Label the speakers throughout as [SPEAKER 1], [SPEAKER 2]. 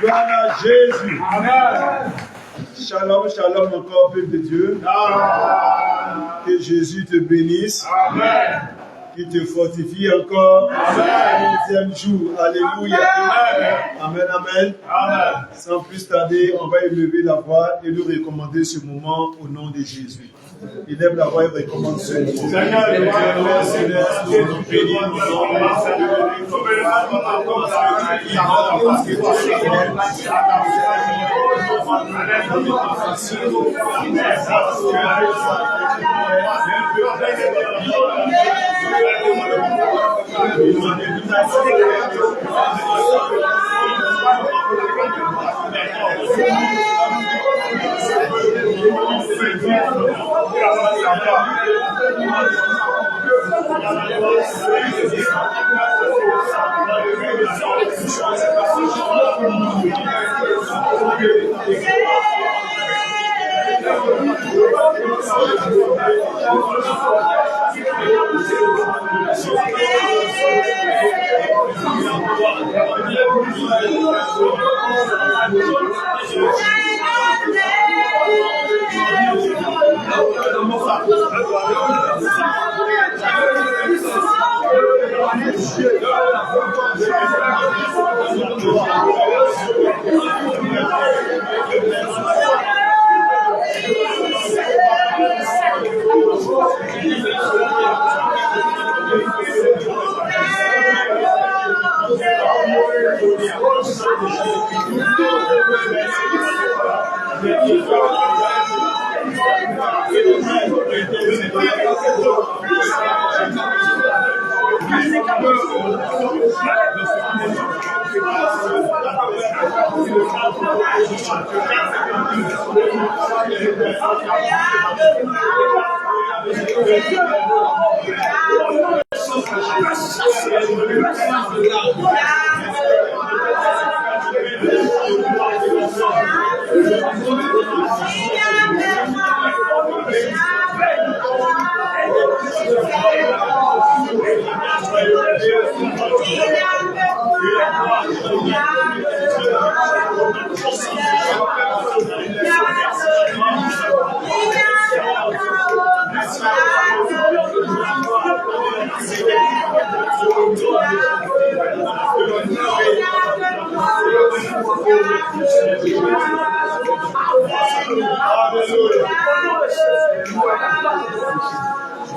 [SPEAKER 1] Gloire à Jésus. Amen. Shalom, shalom encore, peuple de Dieu. Amen. Que Jésus te bénisse. Amen. Qu'il te fortifie encore. Amen. Le 10e jour. Alléluia. Amen. Amen, amen. Amen. Sans plus tarder, on va élever la voix et nous recommander ce moment au nom de Jésus. Élève la voix et recommande ce moment. Seigneur, Père céleste, nous bénis, nous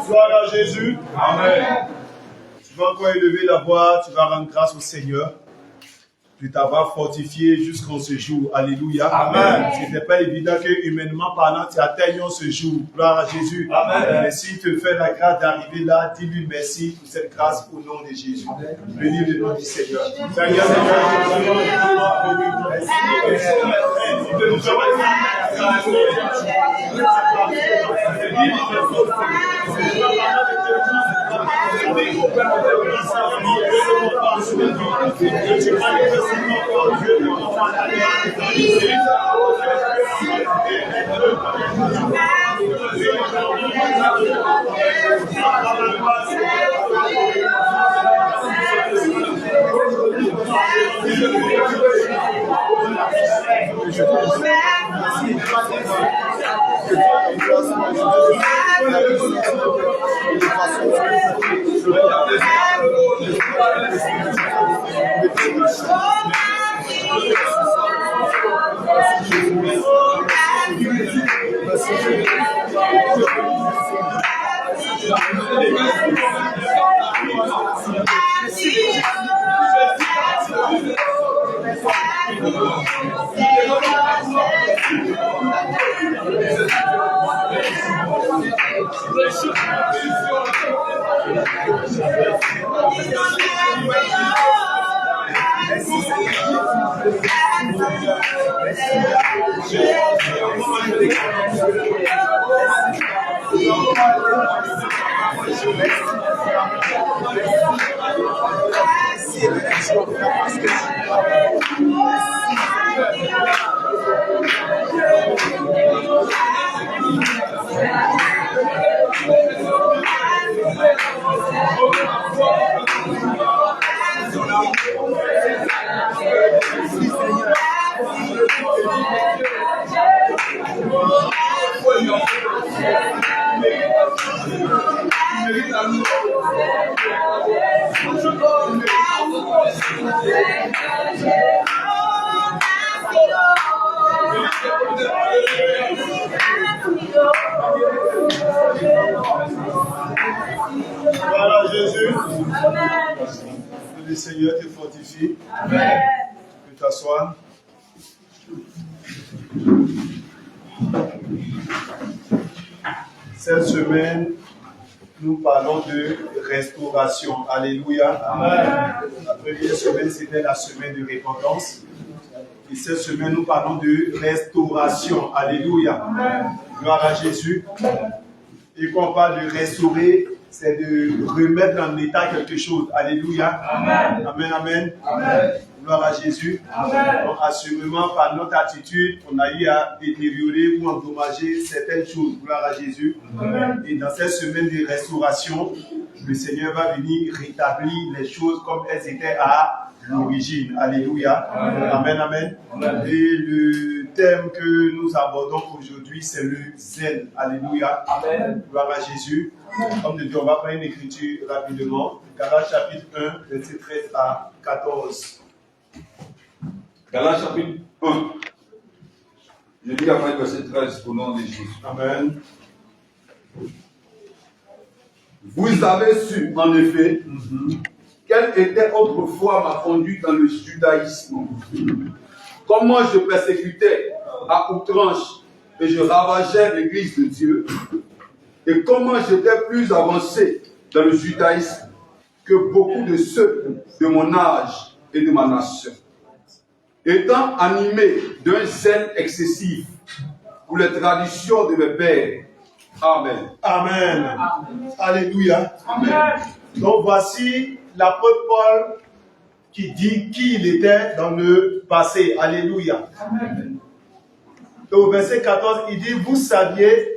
[SPEAKER 1] Gloire à Jésus. Amen. Tu vas encore élever la voix, tu vas rendre grâce au Seigneur. Tu t'avoir fortifié jusqu'en ce jour. Alléluia. Amen. Ce n'était pas évident que, humainement parlant, tu atteignes ce jour. Gloire à Jésus. Amen. Mais s'il te fait la grâce d'arriver là, dis-lui merci pour cette grâce au nom de Jésus. Bénis le nom du Seigneur. Seigneur, Voilà Jésus. Que le Seigneur te fortifie. Amen. Tu peux t'asseoir. Cette semaine, nous parlons de restauration. Alléluia. Amen. La première semaine, c'était la semaine de repentance. Et cette semaine, nous parlons de restauration. Alléluia. Amen. Gloire à Jésus. Et quand on parle de restaurer, c'est de remettre en état quelque chose. Alléluia. Amen. Amen, amen. Amen. Gloire à Jésus. Amen. Donc, assurément, par notre attitude, on a eu à détériorer ou endommager certaines choses. Gloire à Jésus. Amen. Et dans cette semaine de restauration, le Seigneur va venir rétablir les choses comme elles étaient à l'origine. Alléluia. Amen. Amen, amen. Amen. Et le thème que nous abordons aujourd'hui, c'est le zèle. Alléluia. Amen. Gloire à Jésus. Comme de Dieu, on va prendre une écriture rapidement. Galates chapitre 1, verset 13 à 14.
[SPEAKER 2] Galates chapitre 1. Je lis après le verset 13 au nom de Jésus.
[SPEAKER 1] Amen.
[SPEAKER 2] Vous avez su, en effet, quelle était autrefois ma conduite dans le judaïsme. Comment je persécutais à outrance et je ravageais l'église de Dieu. Et comment j'étais plus avancé dans le judaïsme que beaucoup de ceux de mon âge et de ma nation. Étant animé d'un zèle excessif pour les traditions de mes pères. Amen.
[SPEAKER 1] Amen. Amen. Alléluia. Amen. Donc voici l'apôtre Paul qui dit qui il était dans le passé. Alléluia. Amen. Donc au verset 14, il dit, vous saviez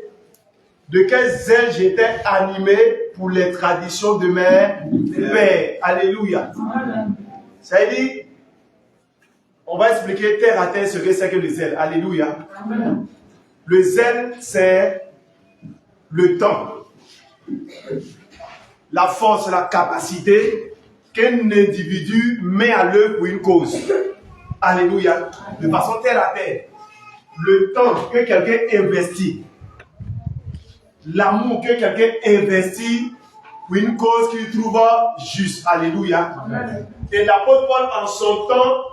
[SPEAKER 1] de quel zèle j'étais animé pour les traditions de mes pères. Alléluia. Amen. Ça veut dire, on va expliquer terre à terre ce que c'est que le zèle. Alléluia. Amen. Le zèle, c'est le temps, la force, la capacité qu'un individu met à l'œuvre pour une cause. Alléluia. De façon terre à terre. Le temps que quelqu'un investit, l'amour que quelqu'un investit pour une cause qu'il trouve juste. Alléluia. Amen. Et l'apôtre Paul, en son temps,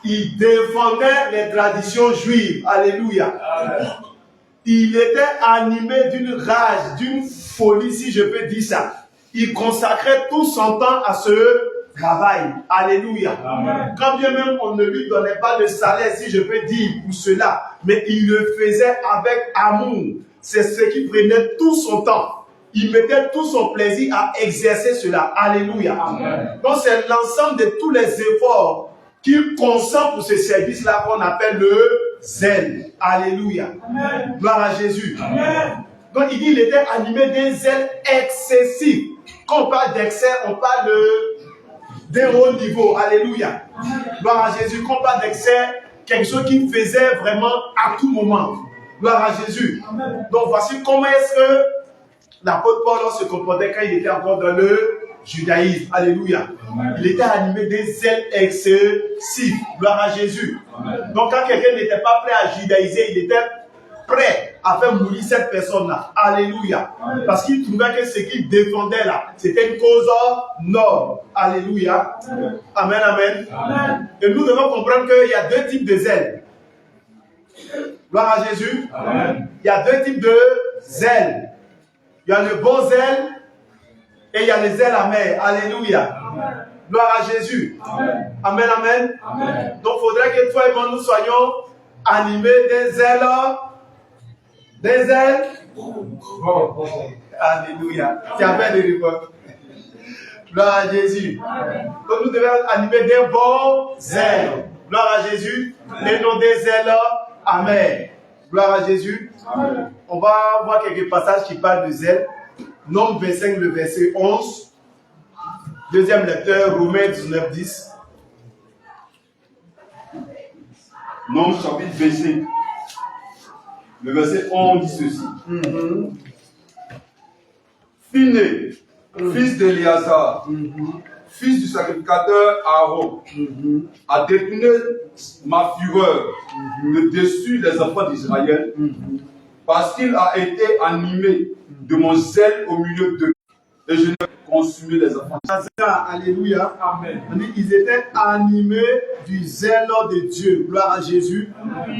[SPEAKER 1] il défendait les traditions juives. Alléluia. Amen. Il était animé d'une rage, d'une folie, si je peux dire ça. Il consacrait tout son temps à ce travail. Alléluia. Amen. Quand bien même on ne lui donnait pas de salaire, si je peux dire, pour cela, mais il le faisait avec amour. C'est ce qui prenait tout son temps. Il mettait tout son plaisir à exercer cela. Alléluia. Amen. Donc c'est l'ensemble de tous les efforts qu'il consent pour ce service-là qu'on appelle le zèle. Alléluia. Amen. Gloire à Jésus. Amen. Donc il dit qu'il était animé d'un zèle excessif. Quand on parle d'excès, on parle d'un haut niveau. Alléluia. Amen. Gloire à Jésus. Quand on parle d'excès, quelque chose qu'il faisait vraiment à tout moment. Gloire à Jésus. Amen. Donc voici comment est-ce que l'apôtre Paul se comportait quand il était encore dans le judaïsme. Alléluia. Amen. Il était animé d'un zèle excessif. Gloire à Jésus. Amen. Donc quand quelqu'un n'était pas prêt à judaïser, il était prêt à faire mourir cette personne-là. Alléluia. Amen. Parce qu'il trouvait que ce qu'il défendait là, c'était une cause noble. Alléluia. Amen. Amen, amen. Amen. Et nous devons comprendre qu'il y a deux types de zèle. Gloire à Jésus. Amen. Il y a deux types de zèle. Il y a le bon zèle et il y a le zèle amer. Alléluia. Amen. Gloire à Jésus. Amen. Amen, amen. Amen. Donc il faudrait que toi et moi nous soyons animés des zèles. Des zèles. Alléluia. Tu as fait des réponses. Gloire à Jésus. Amen. Donc nous devons être animés d'un bon zèle. Gloire à Jésus. Amen. Et non des zèles. Amen. Gloire à Jésus. Amen. On va voir quelques passages qui parlent de zèle. Nombre 25, le verset 11. Deuxième lecteur, Romains 19, 10.
[SPEAKER 2] Nombre chapitre 25. Le verset 11 dit ceci. Finé, fils d'Éléazar, fils du sacrificateur Aaron, a détourné ma fureur de dessus les enfants d'Israël, parce qu'il a été animé de mon zèle au milieu d'eux, et je n'ai consumé les enfants.
[SPEAKER 1] Alléluia. Amen. Ils étaient animés du zèle de Dieu. Gloire à Jésus.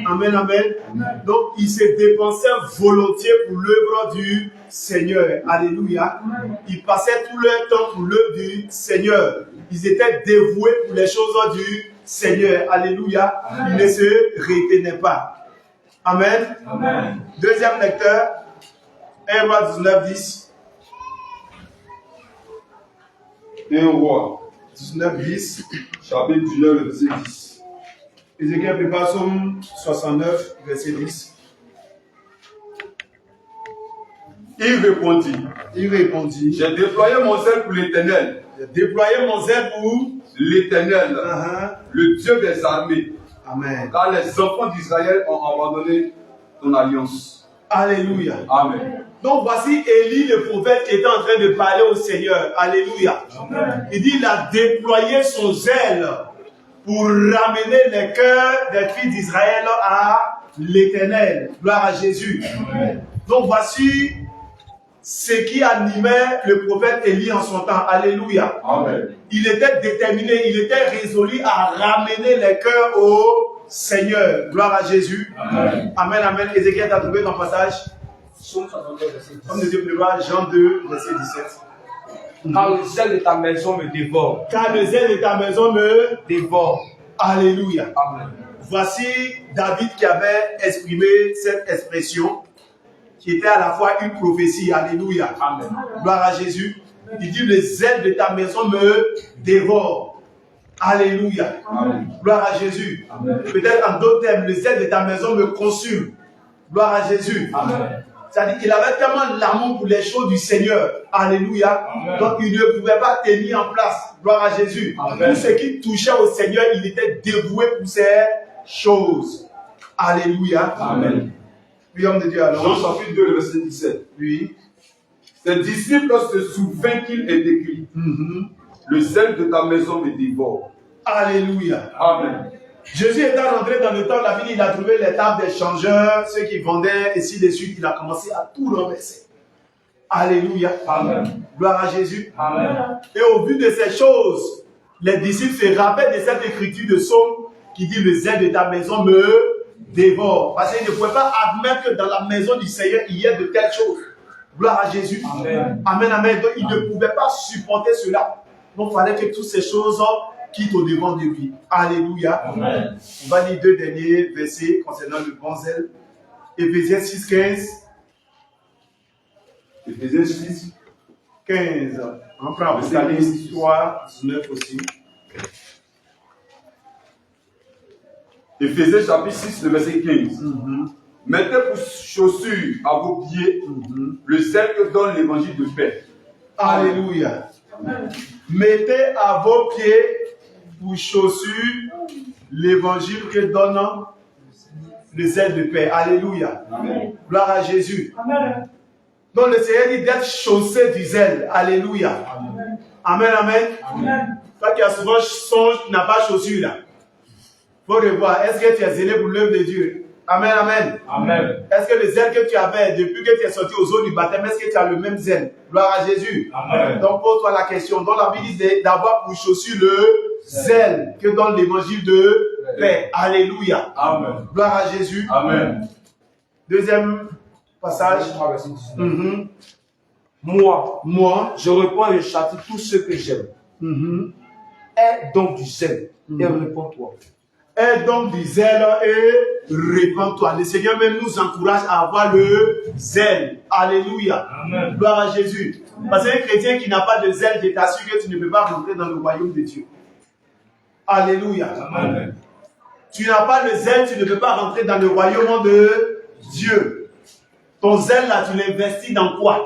[SPEAKER 1] Amen, amen. Amen. Donc ils se dépensaient volontiers pour l'œuvre du Seigneur. Alléluia. Amen. Ils passaient tout leur temps pour l'œuvre du Seigneur. Ils étaient dévoués pour les choses du Seigneur. Alléluia. Amen. Ils ne se retenaient pas. Amen. Amen. Deuxième lecteur, 1 Roi 19, 10.
[SPEAKER 2] 1 Roi,
[SPEAKER 1] 19-10.
[SPEAKER 2] chapitre 19, verset 10.
[SPEAKER 1] Ézéchiel prépare Psaume 69, verset 10.
[SPEAKER 2] Il répondit,
[SPEAKER 1] J'ai
[SPEAKER 2] déployé mon zèle pour l'Éternel.
[SPEAKER 1] J'ai déployé mon zèle pour
[SPEAKER 2] l'Éternel, le Dieu des armées.
[SPEAKER 1] Amen.
[SPEAKER 2] Car les enfants d'Israël ont abandonné ton alliance.
[SPEAKER 1] Alléluia.
[SPEAKER 2] Amen.
[SPEAKER 1] Donc voici Élie le prophète qui était en train de parler au Seigneur. Alléluia. Amen. Il dit il a déployé son zèle pour ramener les cœurs des filles d'Israël à l'Éternel. Gloire à Jésus. Amen. Donc voici ce qui animait le prophète Élie en son temps. Alléluia. Amen. Il était déterminé, il était résolu à ramener les cœurs au Seigneur. Gloire à Jésus. Amen. Amen, amen. Ézéchiel, tu as trouvé ton passage?
[SPEAKER 3] Psaume 62, verset 10.
[SPEAKER 1] Comme nous Dieu prévoit, Jean 2, verset 17.
[SPEAKER 3] Car le zèle de ta maison me dévore.
[SPEAKER 1] Car le zèle de ta maison me
[SPEAKER 3] dévore.
[SPEAKER 1] Alléluia.
[SPEAKER 3] Amen.
[SPEAKER 1] Voici David qui avait exprimé cette expression qui était à la fois une prophétie. Alléluia.
[SPEAKER 3] Amen.
[SPEAKER 1] Gloire à Jésus. Il dit, le zèle de ta maison me dévore. Alléluia. Amen. Gloire à Jésus. Peut-être en d'autres termes, le zèle de ta maison me consume. Gloire à Jésus. Amen. C'est-à-dire qu'il avait tellement l'amour pour les choses du Seigneur. Alléluia. Amen. Donc il ne pouvait pas tenir en place. Gloire à Jésus. Amen. Tout ce qui touchait au Seigneur, il était dévoué pour ces choses. Alléluia. Amen. Oui, homme de Dieu, alors.
[SPEAKER 2] Jean chapitre 2, verset 17.
[SPEAKER 1] Oui.
[SPEAKER 2] Ses disciples se souvinrent qu'il est écrit, le zèle de ta maison me dévore.
[SPEAKER 1] Alléluia.
[SPEAKER 2] Amen.
[SPEAKER 1] Jésus étant rentré dans le temple, la ville, il a trouvé les tables des changeurs, ceux qui vendaient, et ainsi de suite. Il a commencé à tout renverser. Alléluia. Amen. Gloire à Jésus. Amen. Et au vu de ces choses, les disciples se rappellent de cette écriture de Psaume qui dit, le zèle de ta maison me dévore. Parce qu'ils ne pouvaient pas admettre que dans la maison du Seigneur, il y ait de telles choses. Gloire à Jésus. Amen. Amen, amen. Donc, ils ne pouvaient pas supporter cela. Donc, il fallait que toutes ces choses quittent au devant de lui. Alléluia. Amen. On va lire deux derniers versets concernant le bon zèle. Éphésiens 6, 15.
[SPEAKER 2] Éphésiens 6,
[SPEAKER 1] 15. On prend Apocalypse 3, 19 aussi.
[SPEAKER 2] Éphésiens chapitre 6, le verset 15. Mettez pour chaussure à vos pieds le zèle que donne l'évangile de paix.
[SPEAKER 1] Alléluia. Amen. Mettez à vos pieds pour chaussure l'évangile que donne le zèle de paix. Alléluia. Amen. Gloire à Jésus. Amen. Donc le Seigneur dit d'être chaussé du zèle. Alléluia. Amen. Amen, amen. Amen. Toi qui as souvent songe, tu n'as pas chaussure là. Il faut revoir. Est-ce que tu es zélé pour l'œuvre de Dieu? Amen, amen. Amen. Est-ce que le zèle que tu avais depuis que tu es sorti aux eaux du baptême, est-ce que tu as le même zèle? Gloire à Jésus. Amen. Donc pose-toi la question. Donc la Bible dit d'avoir pour chaussure le zèle que donne l'évangile de paix. Alléluia. Amen. Gloire à Jésus. Amen. Deuxième passage.
[SPEAKER 3] Moi, je reprends et je châtie tous ceux que j'aime. Aie donc du zèle et réponds-toi.
[SPEAKER 1] Aie donc du zèle et répands-toi. Le Seigneur même nous encourage à avoir le zèle. Alléluia. Amen. Gloire à Jésus. Parce qu'un chrétien qui n'a pas de zèle, je t'assure que tu ne peux pas rentrer dans le royaume de Dieu. Alléluia. Amen. Tu n'as pas le zèle, tu ne peux pas rentrer dans le royaume de Dieu. Ton zèle là, tu l'investis dans quoi?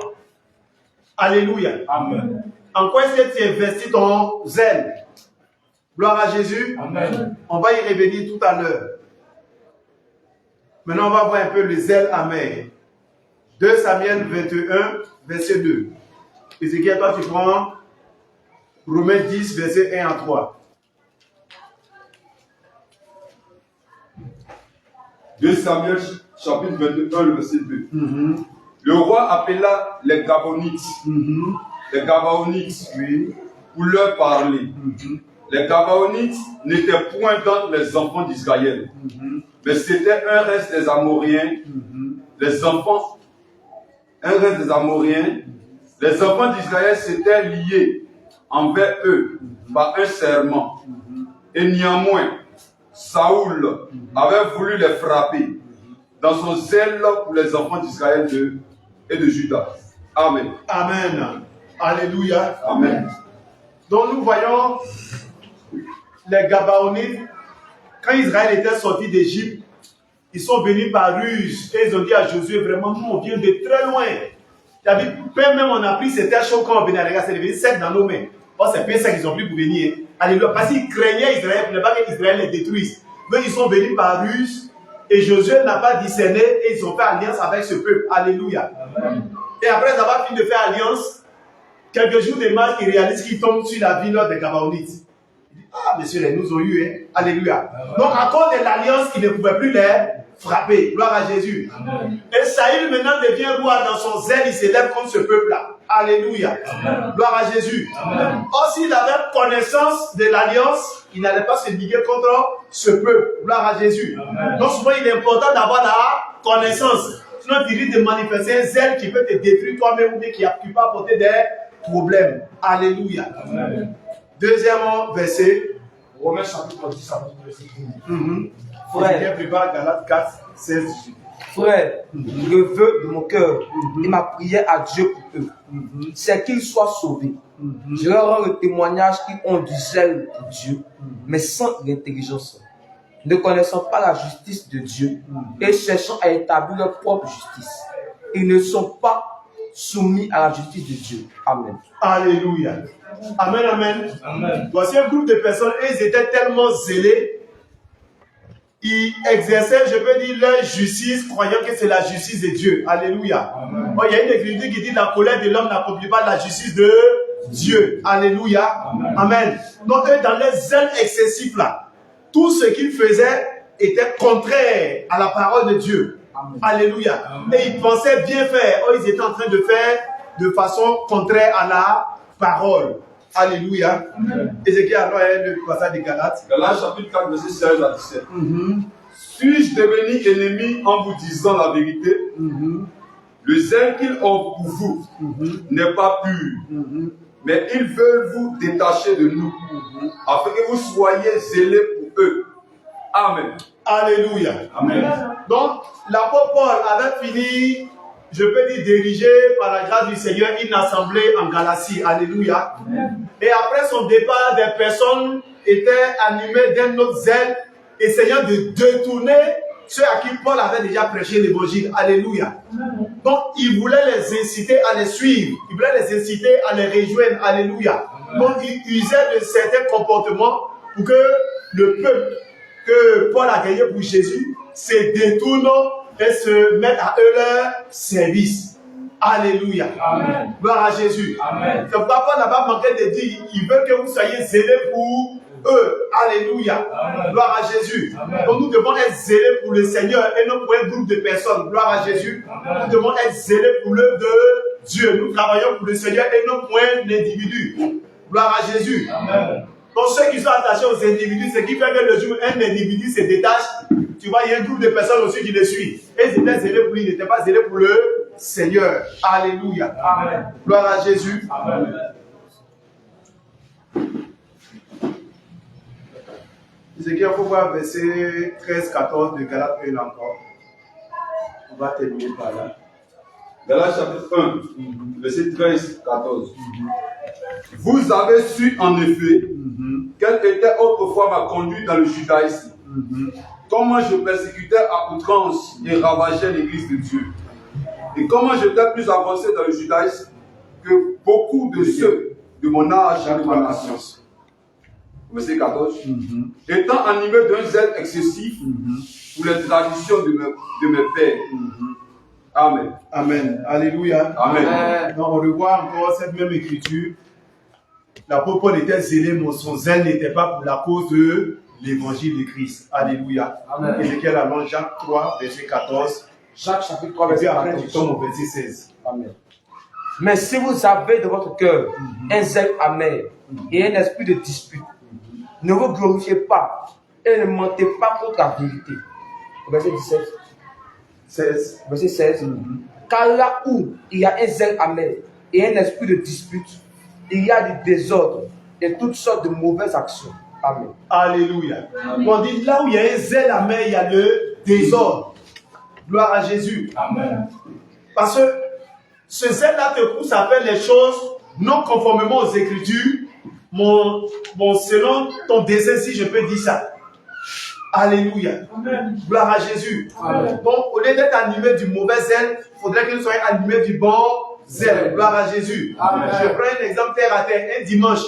[SPEAKER 1] Alléluia. Amen. En quoi est-ce que tu investis ton zèle? Gloire à Jésus. Amen. On va y revenir tout à l'heure. Maintenant, on va voir un peu le zèle amer. 2 Samuel 21, verset 2. Ézéchiel, toi, tu prends Romains 10, verset 1 à 3.
[SPEAKER 2] 2 Samuel chapitre 21, le verset 2. Le roi appela les Gabonites. Les Gabaonites, oui, pour leur parler. Les Gabaonites n'étaient point dans les enfants d'Israël, mais c'était un reste des Amoriens, les enfants, un reste des Amoriens. Les enfants d'Israël s'étaient liés envers eux par un serment. Et néanmoins, Saoul avait voulu les frapper dans son zèle pour les enfants d'Israël et de Juda. Amen.
[SPEAKER 1] Amen. Alléluia.
[SPEAKER 2] Amen.
[SPEAKER 1] Donc nous voyons les Gabaonites, quand Israël était sorti d'Égypte, ils sont venus par ruse et ils ont dit à Josué, vraiment, nous on vient de très loin. Même on a pris ces terres chaudes quand on venait à regarder, c'est devenu sec dans nos mains. Oh, c'est bien ça qu'ils ont pris pour venir. Alléluia. Parce qu'ils craignaient Israël pour ne pas qu'Israël les détruise. Mais ils sont venus par ruse et Josué n'a pas discerné et ils ont fait alliance avec ce peuple. Alléluia. Amen. Et après avoir fini de faire alliance, quelques jours de marche, ils réalisent qu'ils tombent sur la ville des Gabaonites. Ils disent, ah, messieurs, ils nous ont eu, hein. Alléluia. Amen. Donc, à cause de l'alliance, ils ne pouvaient plus les frapper. Gloire à Jésus. Amen. Et Saül maintenant devient roi dans son zèle, il s'élève contre ce peuple-là. Alléluia. Amen. Gloire à Jésus. Amen. Or, s'il avait connaissance de l'alliance, il n'allait pas se liguer contre ce peuple. Gloire à Jésus. Amen. Donc, souvent, il est important d'avoir la connaissance. Sinon, tu risques de manifester un zèle qui peut te détruire toi-même ou bien qui peut apporter des problèmes. Alléluia. Amen. Deuxième verset.
[SPEAKER 3] Romains chapitre 10, verset 12.
[SPEAKER 1] Frère, prépare Galates 4, 16, 18.
[SPEAKER 3] Frère, le vœu de mon cœur et ma prière à Dieu pour eux, c'est qu'ils soient sauvés. Je leur rends le témoignage qu'ils ont du zèle pour Dieu, mais sans l'intelligence, ne connaissant pas la justice de Dieu et cherchant à établir leur propre justice. Ils ne sont pas soumis à la justice de Dieu. Amen.
[SPEAKER 1] Alléluia. Amen, amen. Amen. Voici un groupe de personnes, et ils étaient tellement zélés, ils exerçaient, je peux dire, leur justice, croyant que c'est la justice de Dieu. Alléluia. Bon, il y a une écriture qui dit la colère de l'homme n'accomplit pas la justice de Dieu. Alléluia. Amen. Amen. Donc, eux, dans leur zèle excessif là, tout ce qu'ils faisaient était contraire à la parole de Dieu. Amen. Alléluia. Amen. Et ils pensaient bien faire. Oh, ils étaient en train de faire de façon contraire à la parole. Alléluia. Ézéchiel, alors, le passage de Galates.
[SPEAKER 2] Galates chapitre 4, verset 16 à 17. Suis-je devenu ennemi en vous disant la vérité? Le zèle qu'ils ont pour vous n'est pas pur, mais ils veulent vous détacher de nous, afin que vous soyez zélés pour eux. Amen.
[SPEAKER 1] Alléluia. Amen. Donc, l'apôtre Paul avait fini, je peux dire, dirigé par la grâce du Seigneur, une assemblée en Galatie. Alléluia. Amen. Et après son départ, des personnes étaient animées d'un autre zèle, essayant de détourner ceux à qui Paul avait déjà prêché l'évangile. Alléluia. Amen. Donc, il voulait les inciter à les suivre. Il voulait les inciter à les rejoindre. Alléluia. Amen. Donc, il usait de certains comportements pour que le peuple que Paul a gagné pour Jésus se détourne et se mette à eux leur service. Alléluia. Amen. Gloire à Jésus. Amen. C'est pourquoi Paul n'a pas manqué de dire, il veut que vous soyez zélés pour eux. Alléluia. Amen. Gloire à Jésus. Amen. Donc nous devons être zélés pour le Seigneur et non pour un groupe de personnes. Gloire à Jésus. Amen. Nous devons être zélés pour l'œuvre de Dieu. Nous travaillons pour le Seigneur et non pour un individu. Gloire à Jésus. Amen. Donc ceux qui sont attachés aux individus, c'est qui fait que le jour où un individu se détache, tu vois, il y a un groupe de personnes aussi qui le suivent. Et ils étaient zélés pour lui, ils n'étaient pas zélés pour le Seigneur. Alléluia. Amen. Gloire à Jésus. Amen. Ézéchiel, il faut voir verset 13-14 de Galates 1 encore. On va terminer par là.
[SPEAKER 2] Galates chapitre 1, verset 13-14. Vous avez su en effet quelle était autrefois ma conduite dans le judaïsme. Comment je persécutais à outrance et ravageais l'église de Dieu. Et comment j'étais plus avancé dans le judaïsme que beaucoup de ceux de mon âge et de ma nation. Verset 14. Étant animé d'un zèle excessif pour les traditions de mes pères. Amen.
[SPEAKER 1] Amen. Alléluia.
[SPEAKER 2] Amen.
[SPEAKER 1] Donc on revoit encore cette même écriture. L'apôtre Paul était zélé, mais son zèle n'était pas pour la cause de l'évangile de Christ. Alléluia. Amen. Ézéchiel, allons Jacques 3, verset 14.
[SPEAKER 3] Jacques chapitre 3, verset 14.
[SPEAKER 1] Après, tu tombes au verset 16.
[SPEAKER 3] Amen. Mais si vous avez de votre cœur un zèle amer et un esprit de dispute, ne vous glorifiez pas et ne mentez pas contre la vérité. Verset 17.
[SPEAKER 1] 16.
[SPEAKER 3] Verset 16. Car là où il y a un zèle amer et un esprit de dispute, il y a du désordre et toutes sortes de mauvaises actions. Amen.
[SPEAKER 1] Alléluia. On dit là où il y a un zèle amer, il y a le désordre. Gloire à Jésus. Amen. Parce que ce zèle-là te pousse à faire les choses non conformément aux Écritures selon ton dessein, si je peux dire ça. Alléluia. Amen. Gloire à Jésus. Amen. Donc, au lieu d'être animé du mauvais zèle, il faudrait que nous soyons animés du bon zèle. Gloire à Jésus. Amen. Je prends un exemple terre à terre. Un dimanche,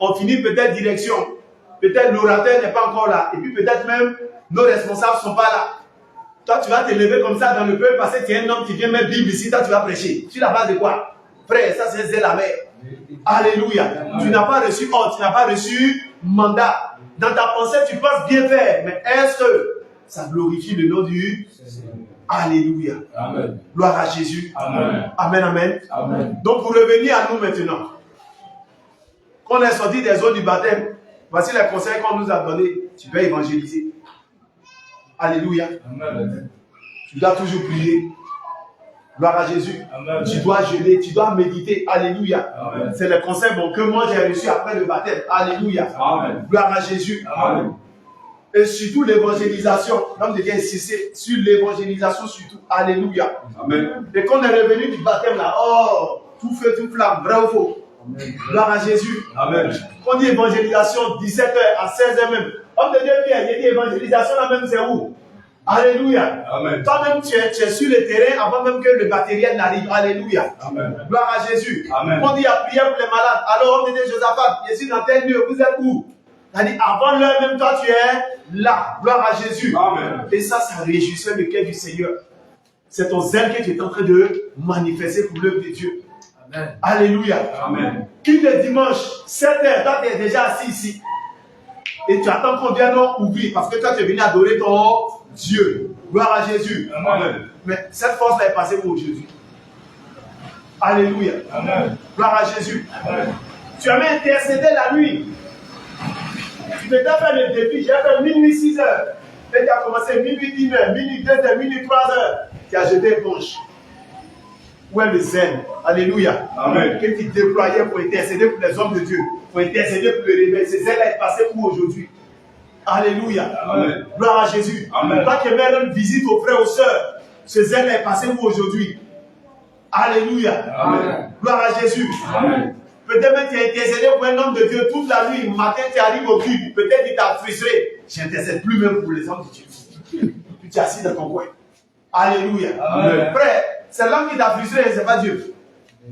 [SPEAKER 1] on finit peut-être direction. Peut-être l'orateur n'est pas encore là. Et puis peut-être même, nos responsables ne sont pas là. Toi, tu vas te lever comme ça dans le peuple parce que tu es un homme qui vient mettre Bible ici. Toi, tu vas prêcher. Sur la base de quoi? Frère, ça c'est zèle la mère. Alléluia. Amen. Tu n'as pas reçu ordre, tu n'as pas reçu mandat. Dans ta pensée, tu penses bien faire, mais est-ce que ça glorifie le nom du Seigneur? Alléluia. Amen. Gloire à Jésus. Amen. Amen, amen. Amen. Donc, pour revenir à nous maintenant, quand on est sorti des eaux du baptême, voici les conseils qu'on nous a donnés. Tu peux évangéliser. Alléluia. Amen. Tu dois toujours prier. Gloire à Jésus. Amen. Tu dois jeûner, tu dois méditer. Alléluia. C'est le conseil que moi j'ai reçu après le baptême. Alléluia. Amen. Gloire à Jésus. Amen. Et surtout l'évangélisation. L'homme devient insister sur l'évangélisation surtout. Alléluia. Amen. Et quand on est revenu du baptême là, oh, tout feu, tout flamme, vrai ou faux? Amen. Gloire à Jésus. Amen. Quand on dit évangélisation, 17h à 16h même. Homme de Dieu, il dit évangélisation là même, c'est où? Alléluia. Amen. Toi-même, tu es sur le terrain avant même que le matériel n'arrive. Alléluia. Amen. Gloire à Jésus. Amen. On dit à prier pour les malades. Alors, on dit Josaphat, je suis dans tel lieu, vous êtes où? Il dit, avant l'heure même, toi, tu es là. Gloire à Jésus. Amen. Et ça réjouissait le cœur du Seigneur. C'est ton zèle que tu es en train de manifester pour l'œuvre de Dieu. Amen. Alléluia. Amen. Qui le dimanche, 7h, toi, tu es déjà assis ici. Et tu attends qu'on vienne ouvrir parce que toi, tu es venu adorer ton Dieu. Gloire à Jésus. Amen. Mais cette force-là est passée pour Jésus. Alléluia. Amen. Gloire à Jésus. Amen. Tu avais intercédé la nuit. Tu t'étais fait le défi. J'ai fait minuit 6h. Et tu as commencé minuit 1h, minuit 2h, minuit 3h. Tu as jeté éponge. Où est le zèle? Alléluia. Amen. Que tu déployais pour intercéder pour les hommes de Dieu. Pour intercéder pour le réveil. Ce zèle est passé pour aujourd'hui. Alléluia. Amen. Gloire à Jésus. Amen. Toi qui aimais rendre visite aux frères et aux sœurs, ce zèle est passé pour aujourd'hui. Alléluia. Amen. Gloire à Jésus. Amen. Peut-être même tu as intercédé pour un homme de Dieu toute la nuit. Matin, tu arrives au culte. Peut-être il t'a frustré. Je n'intercède plus même pour les hommes de Dieu. Puis tu es assis dans ton coin. Alléluia. Amen. Frère, c'est l'homme qui t'a frustré, ce n'est pas Dieu.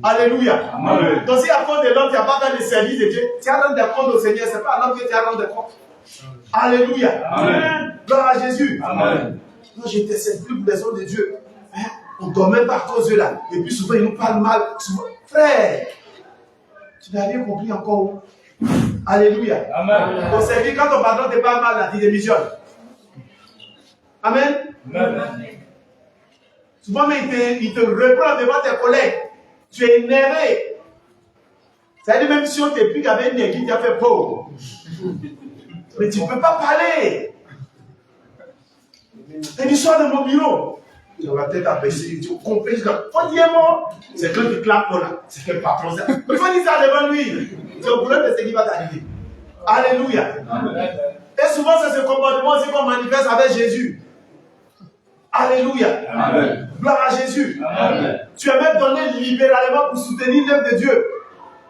[SPEAKER 1] Alléluia. Amen. Donc si à cause de l'homme, tu n'as pas fait le service de Dieu, tu as rendu des comptes au Seigneur. Ce n'est pas à l'homme que tu as rendu des comptes. Alléluia. Amen. Gloire à Jésus. Amen. Non, je n'intercède plus pour les hommes de Dieu. On ne dormait pas à cause de là. Et puis souvent, ils nous parlent mal. Frère, tu n'as rien compris encore. Alléluia. Amen. Au service, quand ton patron te parle mal, là, tu démissionnes. Amen. Amen. Souvent, il te reprend devant tes collègues. Tu es énervé. Ça veut dire même si on t'explique avec une équipe, tu as fait pauvre. Mais tu ne peux pas parler. Et tu sors de mon bureau. Tu vas peut-être apprécier. Tu comprends. C'est quand tu claques là. C'est que le patron. Il faut dire ça devant lui. C'est au problème de ce qui va t'arriver. Alléluia. Et souvent, c'est ce comportement aussi qu'on manifeste avec Jésus. Alléluia. Amen. Gloire à Jésus. Amen. Tu es même donné libéralement pour soutenir l'œuvre de Dieu.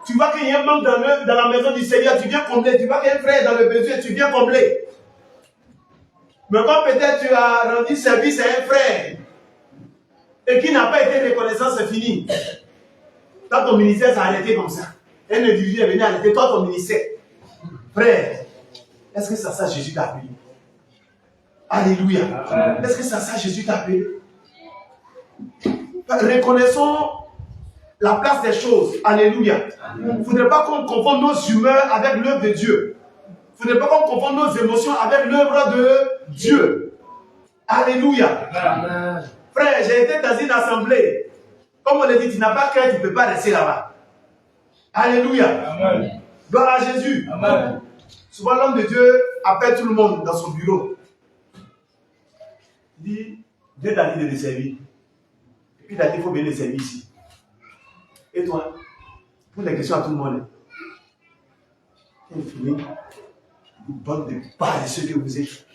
[SPEAKER 1] Tu vois qu'il y a un manque dans la maison du Seigneur, tu viens combler. Tu vois qu'il y a un frère dans le besoin, tu viens combler. Mais quand peut-être tu as rendu service à un frère et qui n'a pas été reconnaissant, c'est fini. Dans ton ministère, ça a arrêté comme ça. Un individu est venu arrêter toi ton ministère. Frère, est-ce que ça Jésus t'a appelé? Alléluia. Est-ce que ça Jésus t'a appelé? Reconnaissons la place des choses. Alléluia. Il ne faudrait pas qu'on confonde nos humeurs avec l'œuvre de Dieu. Il ne faudrait pas qu'on confonde nos émotions avec l'œuvre de Dieu. Alléluia. Amen. Frère, j'ai été dans une assemblée. Comme on l'a dit, tu n'as pas cœur, tu ne peux pas rester là-bas. Alléluia. Amen. Gloire à Jésus. Amen. Souvent, l'homme de Dieu appelle tout le monde dans son bureau. Il dit, Dieu t'a dit de le servir. Et puis il t'a dit, il faut venir le servir ici. Et toi, pose la question à tout le monde. Vous bande de paresseux que vous êtes.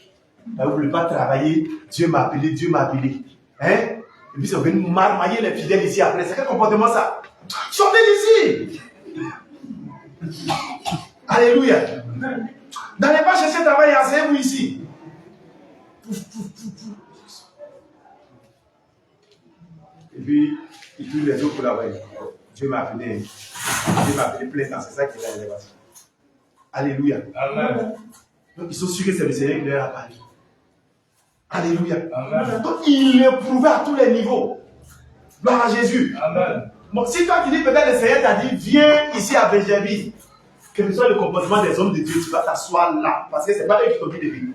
[SPEAKER 1] Vous ne voulez pas travailler. Dieu m'a appelé, Dieu m'a appelé. Hein? Et puis, ils sont venus marmailler les fidèles ici après. C'est quel comportement ça? Sortez d'ici! Alléluia. N'allez pas chercher travail, asseyez-vous ici. Et puis, il tue les autres pour la veille. Dieu m'a appelé. Dieu m'a appelé plein temps. C'est ça qui est l'élévation. Alléluia.
[SPEAKER 4] Amen.
[SPEAKER 1] Donc, ils sont sûrs que c'est le Seigneur qui leur a parlé. Alléluia. Amen. Donc, il le prouvait à tous les niveaux. Gloire à Jésus. Amen. Bon, si toi tu dis peut-être le Seigneur t'a dit, viens ici à Benjamin, quel que soit le comportement des hommes de Dieu, tu vas t'asseoir là. Parce que ce n'est pas eux qui t'ont dit de venir.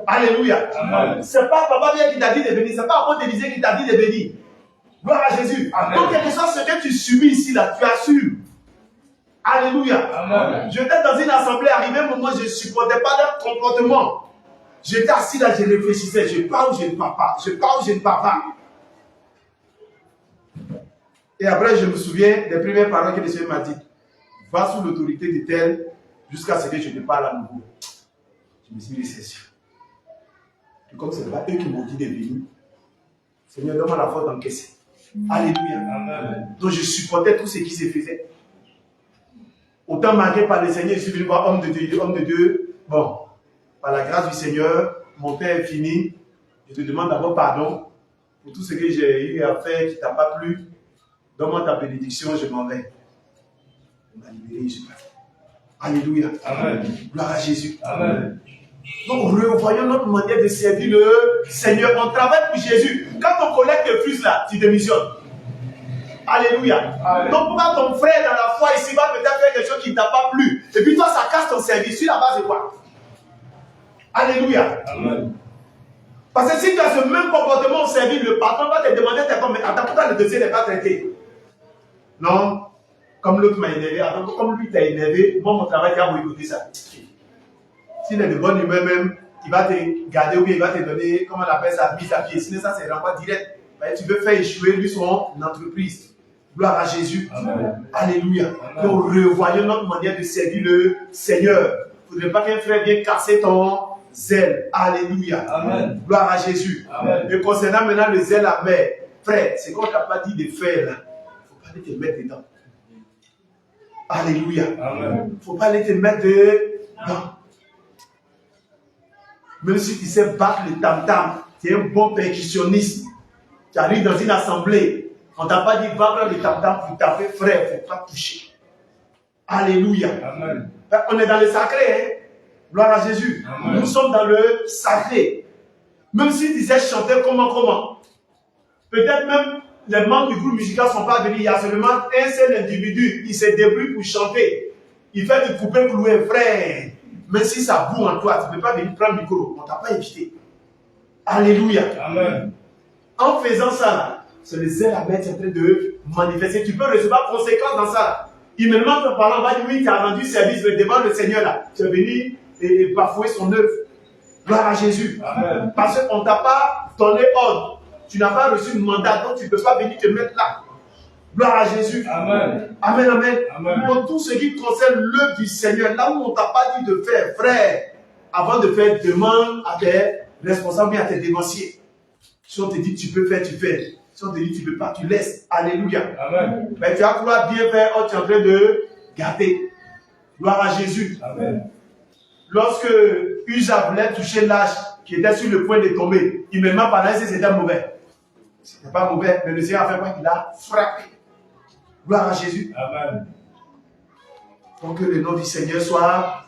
[SPEAKER 1] Alléluia. Ce n'est pas Papa bien qui t'a dit de venir. Ce n'est pas Apôtre Élisée qui t'a dit de venir. Gloire à Jésus. Amen. Donc, quel que soit ce que tu subis ici, là, tu assures. Alléluia. Amen. J'étais dans une assemblée, arrivé un moment, je ne supportais pas leur comportement. J'étais assis là, je réfléchissais. Je parle ou je ne parle pas. Je parle ou je ne parle pas. Et après, je me souviens des premières paroles que le Seigneur m'a dit. Va sous l'autorité de tel jusqu'à ce que je te parle à nouveau. Je me suis dit, c'est sûr. Et comme ce n'est pas eux qui m'ont dit de venir, Seigneur, donne-moi la force d'encaisser. Alléluia. Amen. Donc je supportais tout ce qui se faisait. Autant marqué par le Seigneur, je suis venu voir homme de Dieu. Bon, par la grâce du Seigneur, mon temps est fini. Je te demande d'abord pardon pour tout ce que j'ai eu à faire qui ne t'a pas plu. Donne-moi ta bénédiction, je m'en vais. On m'a libéré, je suis parti. Alléluia. Amen. Gloire à Jésus. Amen. Donc, revoyons notre manière de servir le Seigneur. On travaille pour Jésus. Quand ton collègue te frustre là, tu démissionnes. Alléluia. Amen. Donc, pourquoi ton frère dans la foi ici va peut-être faire quelque chose qui ne t'a pas plu, et puis toi, ça casse ton service. Sur la base de quoi? Alléluia. Amen. Parce que si tu as ce même comportement au service, le patron va te demander attends, pourquoi le dossier n'est pas traité? Non, comme l'autre m'a énervé, attends, comme lui t'a énervé, moi mon travail, tu as boycotté ça. S'il est de bonne humeur même, il va te garder ou bien il va te donner, comment on appelle ça, mise à pied. Sinon ça c'est renvoi direct. Tu veux faire échouer lui son entreprise. Gloire à Jésus. Amen. Alléluia. Amen. Donc revoyons notre manière de servir le Seigneur. Il ne faudrait pas qu'un frère vienne casser ton zèle. Alléluia. Amen. Gloire à Jésus. Amen. Et concernant maintenant le zèle amer, frère, c'est qu'on ne t'a pas dit de faire là. Il ne faut pas aller te mettre dedans. Alléluia. Il ne faut pas aller te mettre dedans. Même si tu sais battre le tam-tam, tu es un bon percussionniste. Tu arrives dans une assemblée, on ne t'a pas dit va prendre le tam-tam pour taper, frère, il ne faut pas toucher. Alléluia. Amen. On est dans le sacré, hein? Gloire à Jésus. Amen. Nous sommes dans le sacré. Même si tu sais chanter comment. Peut-être même les membres du groupe musical ne sont pas venus. Il y a seulement un seul individu. Il se débrouille pour chanter. Il fait du coupé cloué, frère. Mais si ça boue en toi, tu ne peux pas venir prendre le micro. On ne t'a pas invité. Alléluia. Amen. En faisant ça, c'est le zèle à mettre en train de manifester. Tu peux recevoir conséquence dans ça. Humainement, ton parent va dire oui, tu as rendu service devant le Seigneur là. Tu es venu et bafouer son œuvre. Gloire à Jésus. Amen. Parce qu'on ne t'a pas donné ordre. Tu n'as pas reçu le mandat, donc tu ne peux pas venir te mettre là. Gloire à Jésus. Amen. Amen, amen. Amen. Pour tout ce qui concerne l'œuvre du Seigneur, là où on ne t'a pas dit de faire, frère, avant de faire, demande à tes responsables et à tes dévanciers. Si on te dit que tu peux faire, tu fais. Si on te dit que tu ne peux pas, tu laisses. Alléluia. Amen. Mais tu vas pouvoir bien faire, oh, tu es en train de garder. Gloire à Jésus. Amen. Lorsque Uza voulait toucher l'âge qui était sur le point de tomber, il me m'a parlé si c'était mauvais. C'était pas mauvais, mais le Seigneur a fait quoi? Il a frappé. Gloire à Jésus. Amen. Donc que le nom du Seigneur soit.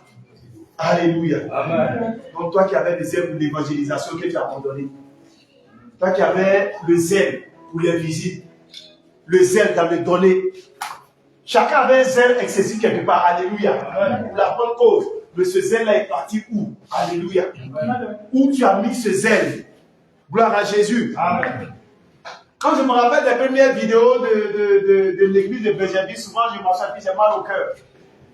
[SPEAKER 1] Alléluia. Amen. Donc toi qui avais des œuvres d'évangélisation que tu as abandonné. Toi qui avais le zèle pour les visites, le zèle dans le donner. Chacun avait un zèle excessif quelque part. Alléluia. Amen. Pour la bonne cause. Mais ce zèle-là est parti où? Alléluia. Amen. Où tu as mis ce zèle? Gloire à Jésus. Amen. Quand je me rappelle des premières vidéos de l'église de Benjamin, souvent je m'en chante, j'ai mal au cœur.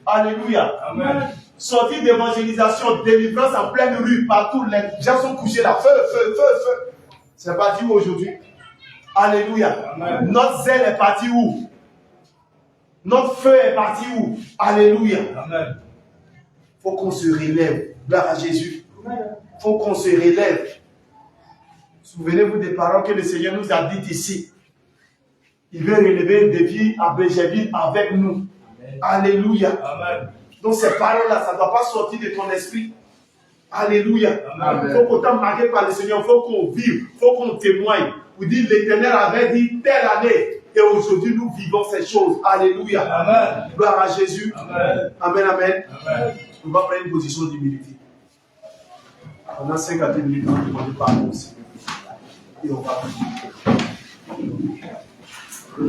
[SPEAKER 1] Alléluia. Amen. Sortie d'évangélisation, délivrance en pleine rue, partout, les gens sont couchés là. Feu. C'est parti où aujourd'hui? Alléluia. Amen. Notre zèle est parti où? Notre feu est parti où? Alléluia. Amen. Faut qu'on se relève. Gloire à Jésus. Faut qu'on se relève. Souvenez-vous des paroles que le Seigneur nous a dites ici. Il veut relever des vies à Benjamin avec nous. Amen. Alléluia. Amen.
[SPEAKER 4] Donc ces paroles-là, ça ne doit pas sortir de ton esprit. Alléluia. Il faut qu'on t'ait marqué par le Seigneur. Il faut qu'on vive. Il faut qu'on témoigne. Vous dites, l'Éternel avait dit telle année. Et aujourd'hui, nous vivons ces choses. Alléluia. Amen. Gloire à Jésus. Amen. Amen, amen. Amen. On va prendre une position d'humilité. Pendant 5 à 10 minutes, on va demander pardon aussi. Et on va prier.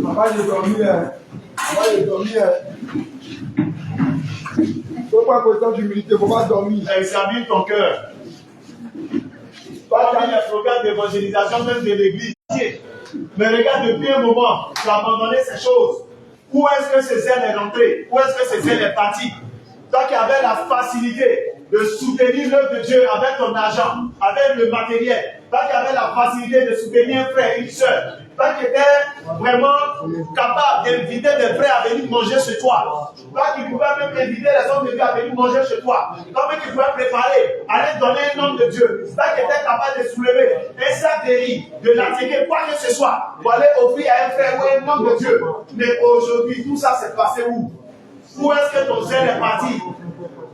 [SPEAKER 1] Papa, j'ai dormi. Papa, j'ai dormi. Il ne faut pas avoir temps d'humilité, il ne faut pas dormir.
[SPEAKER 4] Examine ton cœur. Pas dans les programmes d'évangélisation, même de l'église. Mais regarde, depuis un moment, tu as abandonné ces choses. Où est-ce que ce zèle est rentré? Où est-ce que ce zèle est parti? Toi qui avais la facilité de soutenir l'œuvre de Dieu avec ton argent, avec le matériel. Toi qui avais la facilité de soutenir un frère, une soeur. Toi qui étais vraiment capable d'inviter des frères à venir manger chez toi. Toi qui pouvais même inviter les hommes de Dieu à venir manger chez toi. Toi qui pouvais préparer, aller donner un nom de Dieu. Toi qui étais capable de soulever un sac de riz, de l'attiquer, quoi que ce soit, pour aller offrir à un frère ou un homme de Dieu. Mais aujourd'hui, tout ça s'est passé où? Où est-ce que ton zèle est parti?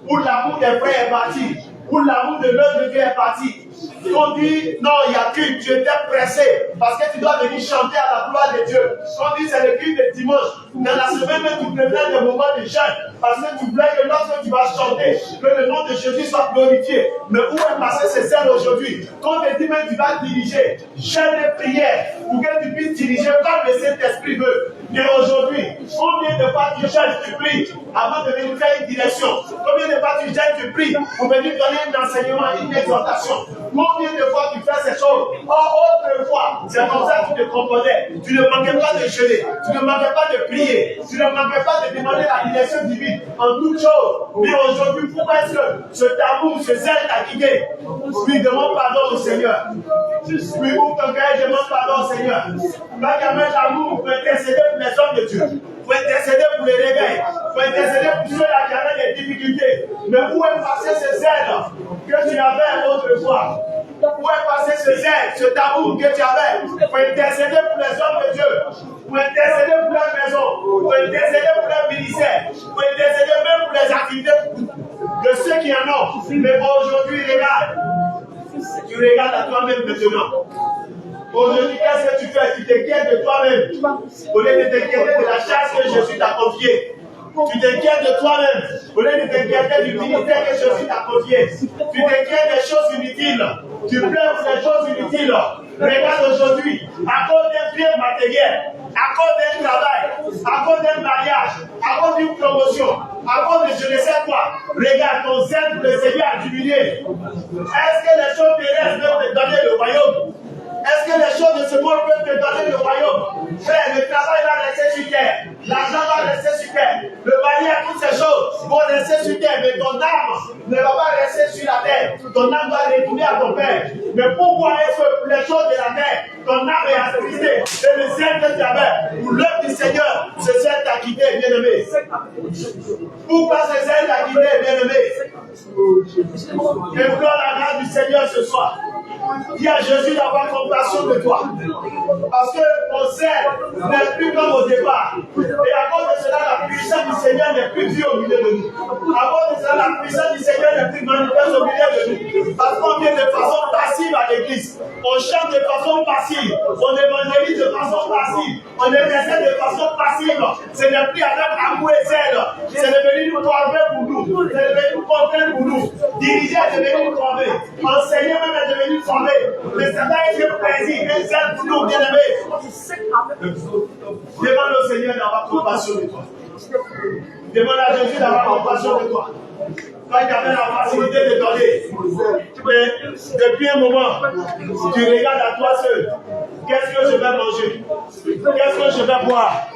[SPEAKER 4] Où l'amour des frères est parti? Où l'amour de l'œuvre de Dieu est parti? On dit, non, il y a qu'une, tu étais pressé parce que tu dois venir chanter à la gloire de Dieu. On dit, c'est le culte de dimanche. Dans la semaine, tu prépares des moments de jeûne parce que tu voulais que lorsque tu vas chanter, que le nom de Jésus soit glorifié. Mais où est passé ce zèle aujourd'hui? Quand on te dit même tu vas diriger, jeûne et prière pour que tu puisses diriger comme le Saint-Esprit veut. Mais aujourd'hui, combien de fois tu jeûnes, tu pries avant de venir faire une direction? Combien de fois tu jeûnes, tu pries pour venir donner un enseignement, une exhortation? Combien de fois tu fais ces choses? Or, autrefois, c'est comme ça que tu te comportais. Tu ne manquais pas de jeûner, tu ne manquais pas de prier, tu ne manquais pas de demander la direction divine en toutes choses. Mais aujourd'hui, pourquoi est-ce que ce tabou, ce zèle t'a quitté? Oui, demande pardon au Seigneur. Oui, ouvre ton cœur et demande pardon au Seigneur. Quand il y a même l'amour pour intercéder pour les hommes de Dieu, pour intercéder pour les réveils, pour intercéder pour ceux-là qui avaient des difficultés. Mais où est passé ce zèle que tu avais autrefois? Où est passé ce zèle, ce tabou que tu avais pour intercéder pour les hommes de Dieu, pour intercéder pour leur maison, pour intercéder pour leur ministère, pour intercéder même pour les activités de ceux qui en ont. Mais aujourd'hui, regarde, tu regardes à toi-même maintenant. Aujourd'hui, qu'est-ce que tu fais? Tu t'inquiètes de toi-même. Au lieu de t'inquiéter de la chasse que Jésus t'a confiée. Tu t'inquiètes de toi-même. Au lieu de t'inquiéter du ministère que Jésus t'a confié. Tu t'inquiètes des choses inutiles. Tu pleures pour des choses inutiles. Regarde aujourd'hui, à cause d'un bien matériel, à cause d'un travail, à cause d'un mariage, à cause d'une promotion, à cause de je ne sais quoi, regarde ton zèle pour le Seigneur a diminué. Est-ce que les choses terrestres peuvent te donner le royaume? Est-ce que les choses de ce monde peuvent te donner le royaume? Frère, le travail va rester sur terre, l'argent va rester sur terre, le mariage, toutes ces choses vont rester sur terre, mais ton âme ne va pas rester sur la terre. Ton âme va retourner à ton Père. Mais pourquoi est-ce que pour les choses de la terre, ton âme est attristé et le zèle que tu avais pour l'œuvre du Seigneur, ce zèle t'a quitté, bien-aimé? Pourquoi ce zèle t'a quitté, bien-aimé? Implore la grâce du Seigneur ce soir. Dis à Jésus d'avoir compassion de toi. Parce que ton zèle n'est plus comme au départ. Et à cause de cela, la puissance du Seigneur n'est plus vue au milieu de nous. À cause de cela, la puissance du Seigneur n'est plus manifeste au milieu de nous. Parce qu'on vient de façon passive à l'église. On chante de façon passive. On évangélise de façon passive. On intercède de façon passive. Ce n'est plus avec amour et zèle. C'est devenu nous convaincre pour nous. C'est devenu nous convaincre pour nous. Diriger est devenu nous convaincre. Enseigner même est devenu nous convaincre. Mais ça n'a été plaisir, un zèle pour nous, bien-aimés. Demande au Seigneur d'avoir compassion de toi. Demande à Jésus d'avoir compassion de toi. Toi qui avais la facilité de donner. Mais depuis un moment, tu regardes à toi seul. Qu'est-ce que je vais manger? Qu'est-ce que je vais boire?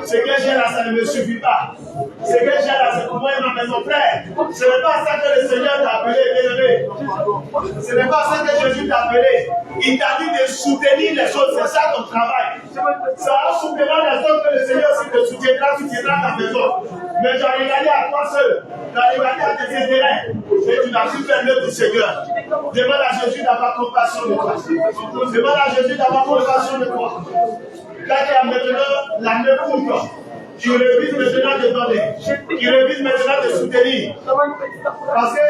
[SPEAKER 4] Ce que j'ai là, ça ne me suffit pas. Ce que j'ai là, c'est pour moi et ma maison. Frère, ce n'est pas ça que le Seigneur t'a appelé, bien-aimé. Ce n'est pas ça que Jésus t'a appelé. Il t'a dit de soutenir les choses. C'est ça ton travail. Ça a supplément les autres que le Seigneur, si te soutiendra ta maison. Mais j'ai regardé à toi seul. Tu as regardé à tes intérêts. Et tu n'as plus fait l'œuvre du Seigneur. Demande à Jésus d'avoir compassion de toi. Demande à Jésus d'avoir compassion de toi. Là, tu as maintenant la même route. qui refuse maintenant de donner, qui refuse maintenant de soutenir. Parce que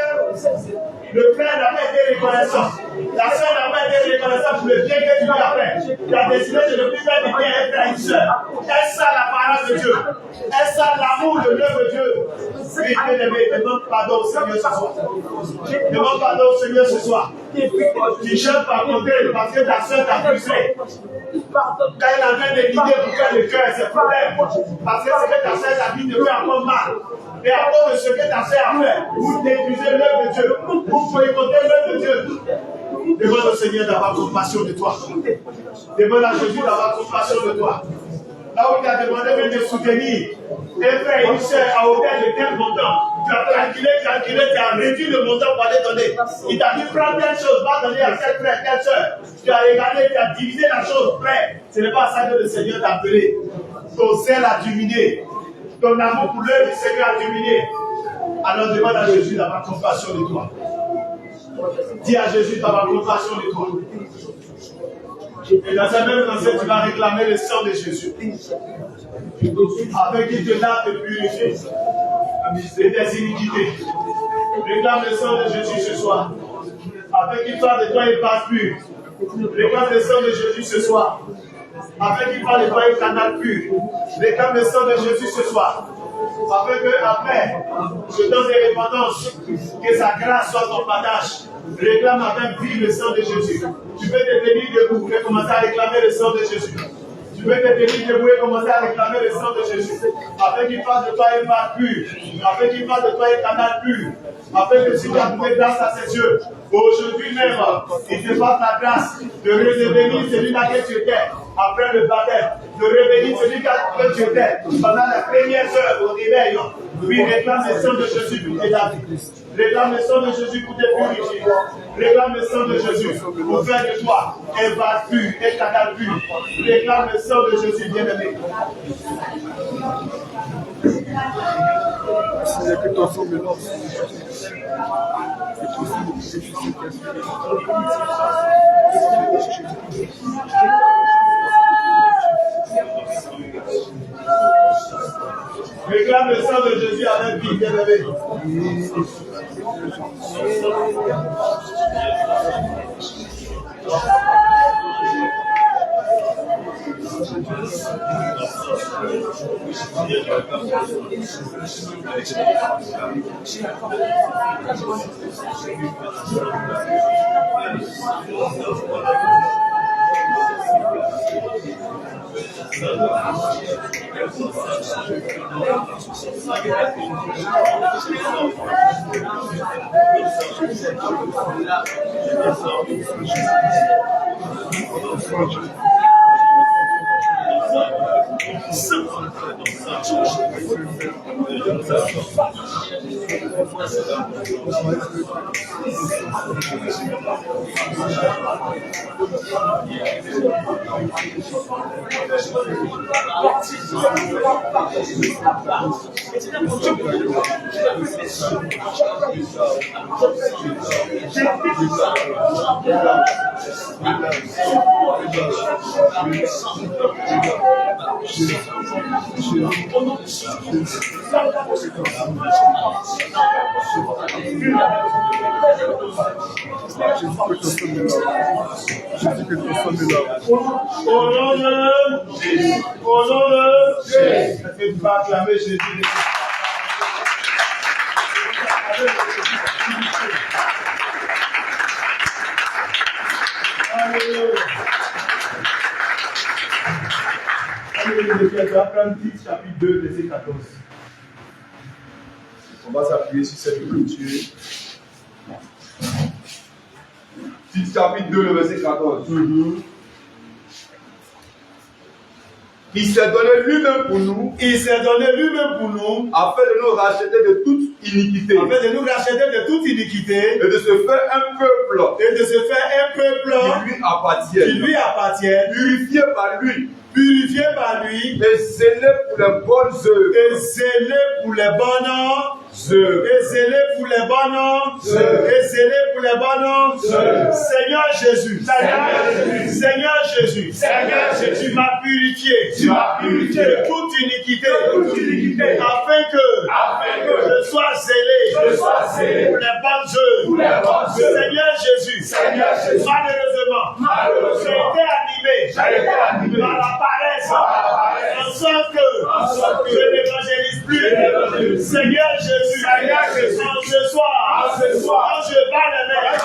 [SPEAKER 4] le frère n'a pas été reconnaissant, la soeur n'a pas été reconnaissante pour le bien que tu lui as fait. Tu as décidé de ne plus faire du bien à un frère et une soeur. Elle sent la parole de Dieu, elle sent l'amour de l'œuvre de Dieu. Oui, bien-aimé, demande pardon au Seigneur ce soir. Demande pardon au Seigneur ce soir. Tu cherches par contre parce que ta soeur t'a frustré. Quand elle est en train de l'idée pour faire le cœur, c'est problème. Parce que ce que ta soeur t'a dit te fait encore mal. Et à cause de ce que ta soeur a fait, vous détruisez l'œuvre de Dieu. Vous boycottez l'œuvre de Dieu. Demande au Seigneur d'avoir compassion de toi. Demande à Jésus d'avoir compassion de toi. Là où il a demandé même de soutenir un frère et une soeur à hauteur de tel montant, tu as calculé, tu as réduit le montant pour aller donner. Il t'a dit prends telle chose, va donner à tel frère, telle soeur. Tu as regardé, tu as divisé la chose, frère. Ce n'est pas ça que le Seigneur t'a appelé. Ton zèle a diminué. Ton amour pour l'œuvre du Seigneur a diminué. Alors demande à Jésus d'avoir compassion de toi. Dis à Jésus d'avoir compassion de toi. Et dans un même conseil, tu vas réclamer le sang de Jésus. Afin qu'il te lave de purifier de tes iniquités. Réclame le sang de Jésus ce soir. Afin qu'il fasse de toi une base pure. Réclame le sang de Jésus ce soir. Afin qu'il fasse de toi un canal pur. Réclame le sang de Jésus ce soir. Afin que après, je donne des répendances, que sa grâce soit ton partage. Réclame avec vie le sang de Jésus. Tu peux te tenir debout et commencer à réclamer le sang de Jésus. Tu peux te tenir debout et commencer à réclamer le sang de Jésus. Afin qu'il fasse de toi un pas pur. Afin qu'il fasse de toi un canal pur. Afin que si tu as trouvé grâce à ses yeux, aujourd'hui même, il te fasse la grâce de redevenir celui-là que tu étais après le baptême, de revenir celui que tu étais pendant la première heure au réveil. Oui, réclame le sang de Jésus pour te laver. Réclame le sang de Jésus pour te purifier. Réclame le sang de Jésus pour faire de toi un vase pur, un canal pur. Réclame le sang de Jésus, bien-aimé.
[SPEAKER 1] Il n'y a que ton sang mélange.
[SPEAKER 4] Réclame le sang de Jésus avec vie, bien-aimé. Au nom de Jésus. Au nom de Jésus. Est-ce que tu vas acclamer Jésus? Alléluia. Tu vas prendre Tite chapitre 2, verset 14. On va s'appuyer sur cette écriture.
[SPEAKER 2] Tite chapitre 2, le verset 14. Il s'est donné lui-même pour nous.
[SPEAKER 4] Il s'est donné lui-même pour nous.
[SPEAKER 2] Afin de nous racheter de toute iniquité.
[SPEAKER 4] Afin de nous racheter de toute iniquité.
[SPEAKER 2] Et de se faire un peuple.
[SPEAKER 4] Et de se faire un peuple
[SPEAKER 2] qui lui appartient.
[SPEAKER 4] Qui lui appartient.
[SPEAKER 2] Purifié par lui.
[SPEAKER 4] Purifié par lui.
[SPEAKER 2] Et zélé pour les bonnes œuvres.
[SPEAKER 4] Et zélé pour les bonnes œuvres. Et zélé pour les bonnes œuvres. Et zélé pour les bonnes œuvres. Seigneur Jésus. Seigneur Jésus. Tu m'as purifié. De toute iniquité. Afin que je sois zélé pour les bonnes œuvres. Seigneur Jésus. Malheureusement, j'ai été animé par la paresse. En sorte que je n'évangélise plus. Seigneur Jésus, ce soir, quand je bats les mains,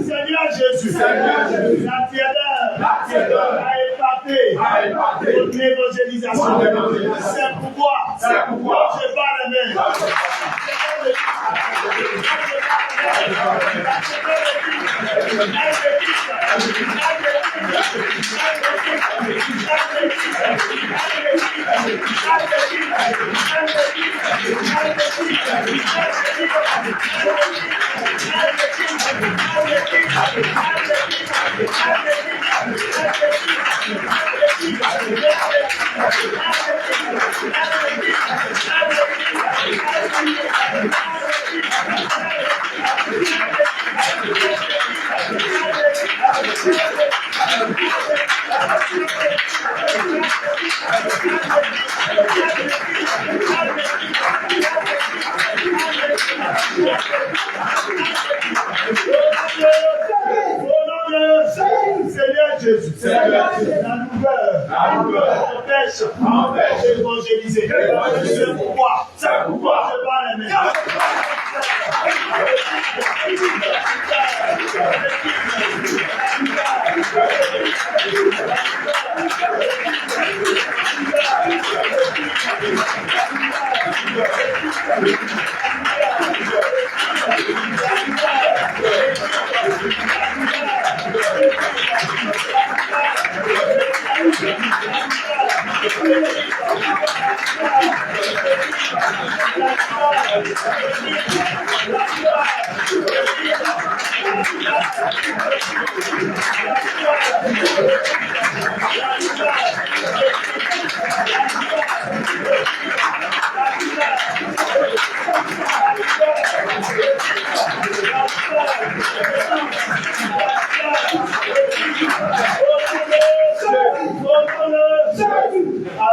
[SPEAKER 4] Seigneur Jésus, la tiédeur a épaté notre évangélisation. C'est pourquoi je bats les mains. Seigneur Jésus, la nouvelle empêche d'évangéliser. C'est pourquoi je bats les mains.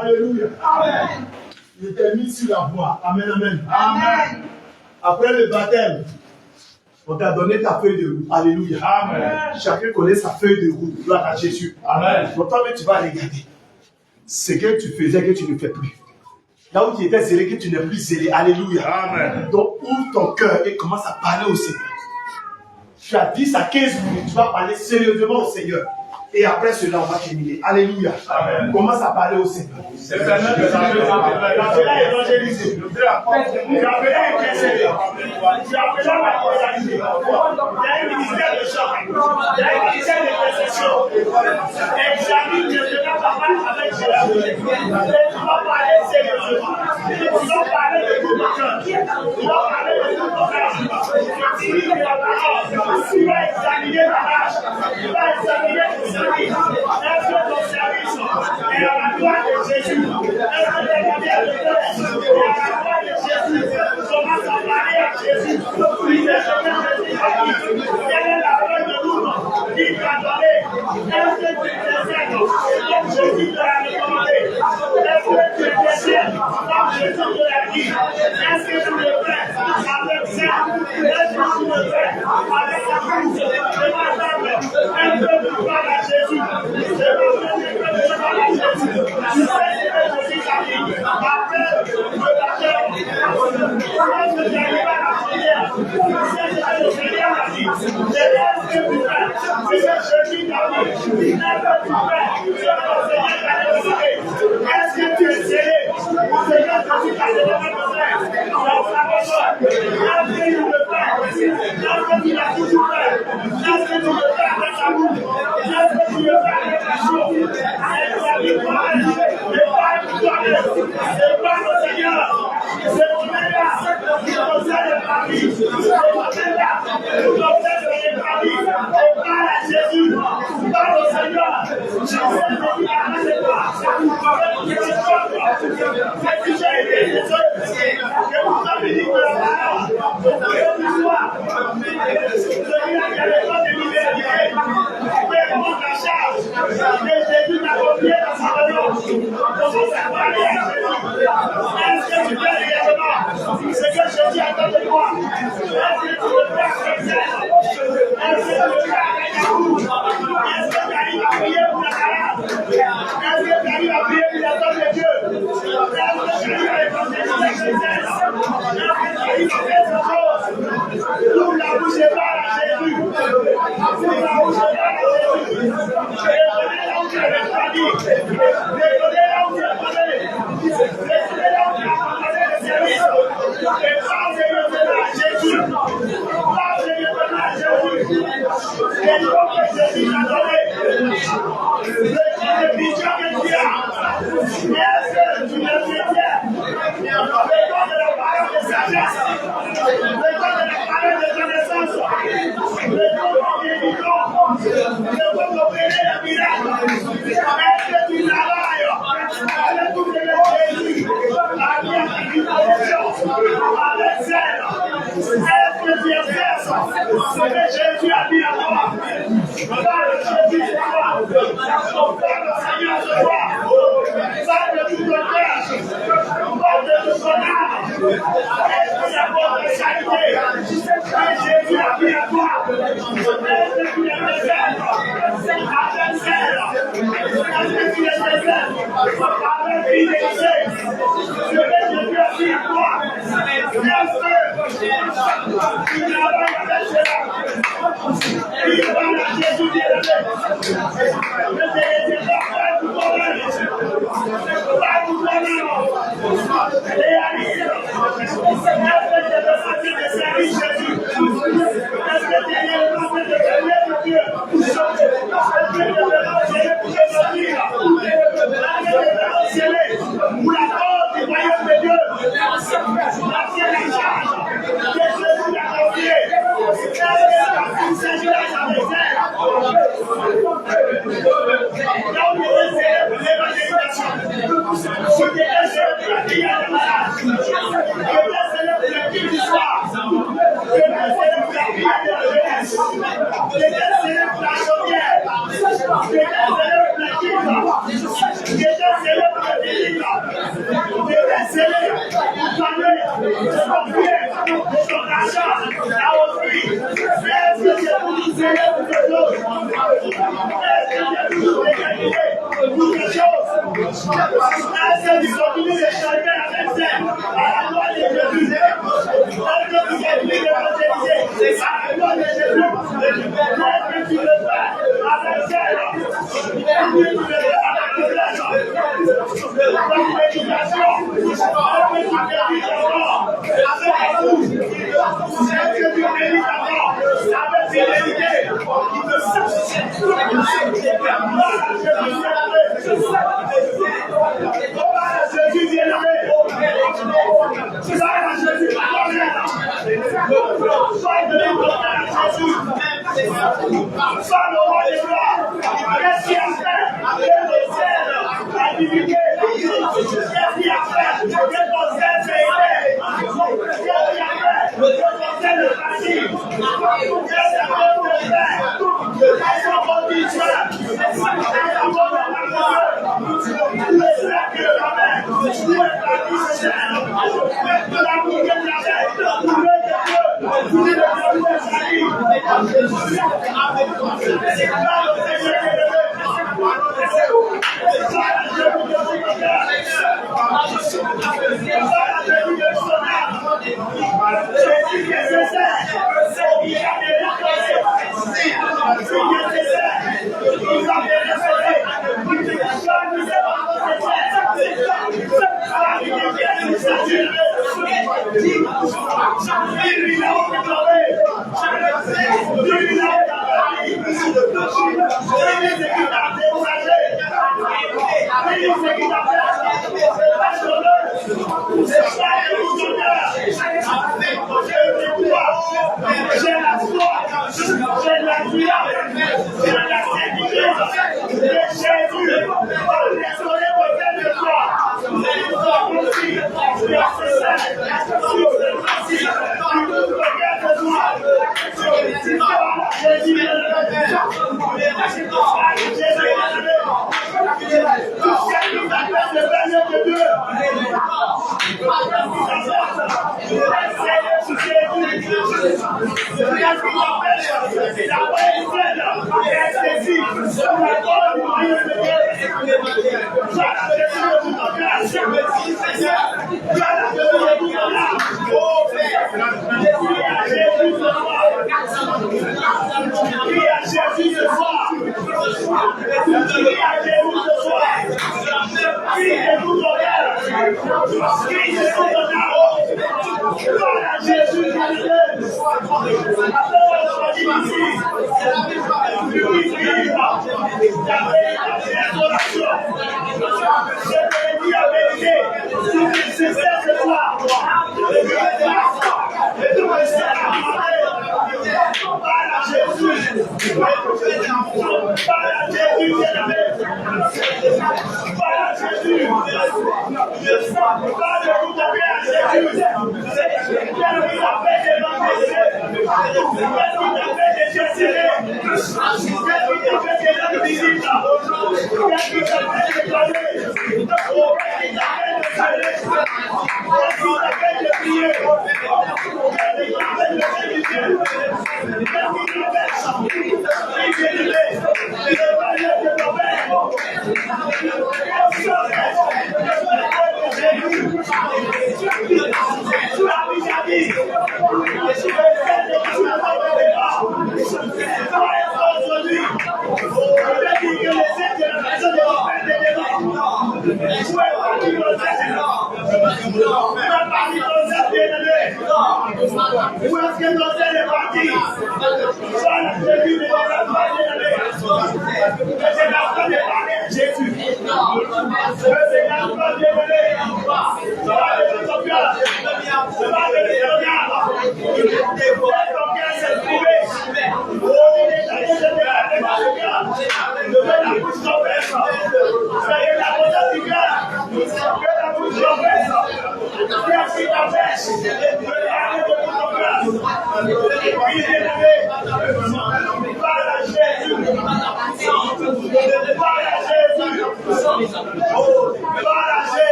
[SPEAKER 4] Alléluia. Amen. Il était mis sur la voie. Amen, amen. Amen. Après le baptême, on t'a donné ta feuille de route. Alléluia. Amen. Chacun connaît sa feuille de route. Gloire à Jésus. Amen. Donc toi, tu vas regarder ce que tu faisais que tu ne fais plus. Là où tu étais zélé, que tu n'es plus zélé. Alléluia. Amen. Donc ouvre ton cœur et commence à parler au Seigneur. Tu as 10 à 15 minutes, tu vas parler sérieusement au Seigneur. Et après cela, on va terminer. Alléluia. Amen. Commence à parler au Seigneur. C'est la évangélisé. Tu as appelé à intercéder. Tu as appelé à réaliser. Il y a un ministère de chant. Il y a un ministère d'intercession. Examine que je n'ai pas parlé avec Jésus. Tu vas parler sérieusement. Tu vas parler de tout ton cœur. Tu vas parler de tout ton cœur. Tu dis que la parole. Tu vas examiner ta marche. Tu vas examiner ton service. Est-ce que ton service est à la gloire de Jésus? Est-ce que tes manières de faire est à la gloire de Jésus? Commence à parler à Jésus. Quelle est la feuille de route qu'il t'a donnée? Est-ce que tu te sers vie? Est-ce que tu le fais avec ça? Est-ce que tu le fais avec la bouche? C'est ma table. Un peu de parole à Jésus. C'est ma table. Un peu de parole à Jésus. Tu sais que Jésus t'a dit. Après le baptême, est-ce que tu arrives à la prière? C'est ce que le Seigneur a dit. C'est est-ce que tu fais? C'est ce que Jésus t'a dit. Est-ce que tu fais? C'est ce que le Seigneur t'a demandé. Est-ce que tu es scellé? C'est ce que Jésus t'a demandé de faire. Dans sa parole. Est-ce que tu le fais? Est-ce que tu l'as toujours fait? Est-ce que tu le fais avec ta bouche? Est-ce que tu le fais avec ta chose? Avec ta victoire? Et pas une victoire. C'est pas le Seigneur. C'est ton Seigneur qui possède ta vie. C'est ton Seigneur qui possède ta vie. Et parle à Jésus. Parle au Seigneur. Jésus qui arrête pas. C'est que j'ai été désolé. Que vous avez dit que la parole. Que tu sois. Celui-là qui a le temps de libérer. Fais prendre la charge. Que Jésus t'a confié dans sa relance. Commence à parler à Jésus. Est-ce que tu fais réellement ce que Jésus attend de toi? Est-ce que tu le fais avec zèle? Est-ce que tu le fais avec amour? Est-ce que tu arrives à prier pour la malade? Est-ce que tu arrives à prier pour les hommes de Dieu? Est-ce que tu arrives à évangéliser avec zèle? Est-ce que tu arrives à faire ces choses? Ouvre la bouche et parle à Jésus. Ouvre la bouche et parle à Jésus. Déconnez là où tu avais pas dit. Déconnez là où tu as parlé. Déconnez là où tu as parlé de service. Et parle sérieusement à Jésus. Parle sérieusement à Jésus. Et donc que Jésus t'a donné. Le vision que tu as. Est-ce que tu le détiens? Le don de la parole de sagesse. Le don de la parole de connaissance. Le don de guérison. Le don d'opérer le miracle. Est-ce que tu travailles avec tout le Jésus? Avec ta disposition. Avec zèle. Est-ce que tu exerces ce que Jésus a dit à toi? Parle Jésus ce soir. Parle au Seigneur ce soir. Parle de tout ton cœur. Parle de tout ton âme. Est-ce que la bonne charité que Jésus a dit à toi? Est-ce que tu les préserves avec zèle? Est-ce que tu les préserves avec fidélité? Ce que Jésus a dit à toi. Est-ce que tu travailles avec cela? Il parle à Jésus bien-aimé. Ne te laissez pas tout toi-même. Pas tout toi-même. Réalise. Est-ce que tu es besoin de servir Jésus? Est-ce que tu es besoin de servir Dieu? Est-ce que tu es besoin de servir pour te dire? Est-ce que tu es besoin de servir pour la cause du royaume de Dieu? Merci la charge que Jésus t'a confiée. Est-ce que tu s'agit avec elle? Là où il est célèbre l'évangélisation. Ce qui est célèbre la prière de malade. Ce qui est célèbre le culte du soir. Ce qui est célèbre la prière de la jeunesse. Ce qui est célèbre la chaudière. Ce qui est célèbre la culte. Ce qui est célèbre le délivre. Ce qui est célèbre pour parler de ton bien, de ton argent, la offrir. Est-ce que c'est pour nous célébrer quelque chose? Est-ce que c'est pour nous égaliser pour quelque chose? Est-ce que tu continues de chanter avec elle à la gloire de Jésus? Est-ce que tu continues d'évangéliser à la gloire de Jésus? Est-ce que tu le fais avec elle? Est-ce que tu le fais avec le blesse? Avec l'éducation? Est-ce que tu bénis encore avec la bouche? Est-ce que tu bénis encore avec fidélité? Jésus bien-aimé. Sois à Jésus sois de l'important à Jésus. Sois le roi des gloires. Qu'est-ce qu'il a fait? Le ciel a divulgué. Qu'est-ce qu'il a fait? Que ton ciel s'est aidé. Qu'est-ce qu'il a fait? Que ton ciel est facile. Qu'est-ce qu'il a fait? Qu'est-ce qu'on conditionne? Qu'est-ce qu'on conditionne? Le ciel qui est la mer. Où est la vie?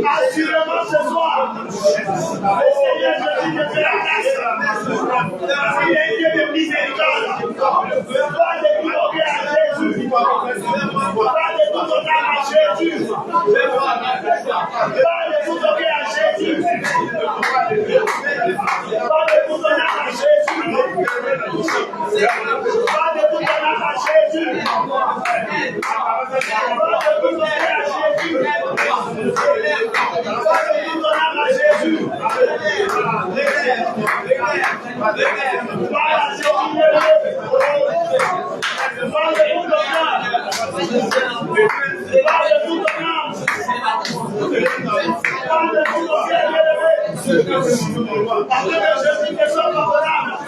[SPEAKER 4] Assurément ce soir, le Seigneur Jésus te fait la grâce. Il est Dieu de miséricorde. Pas de tout donner à Jésus. Pas de tout donner à Jésus. Pas de tout donner à Jésus. Pas de tout donner à Jésus. Pas de tout donner à Jésus. Jésus.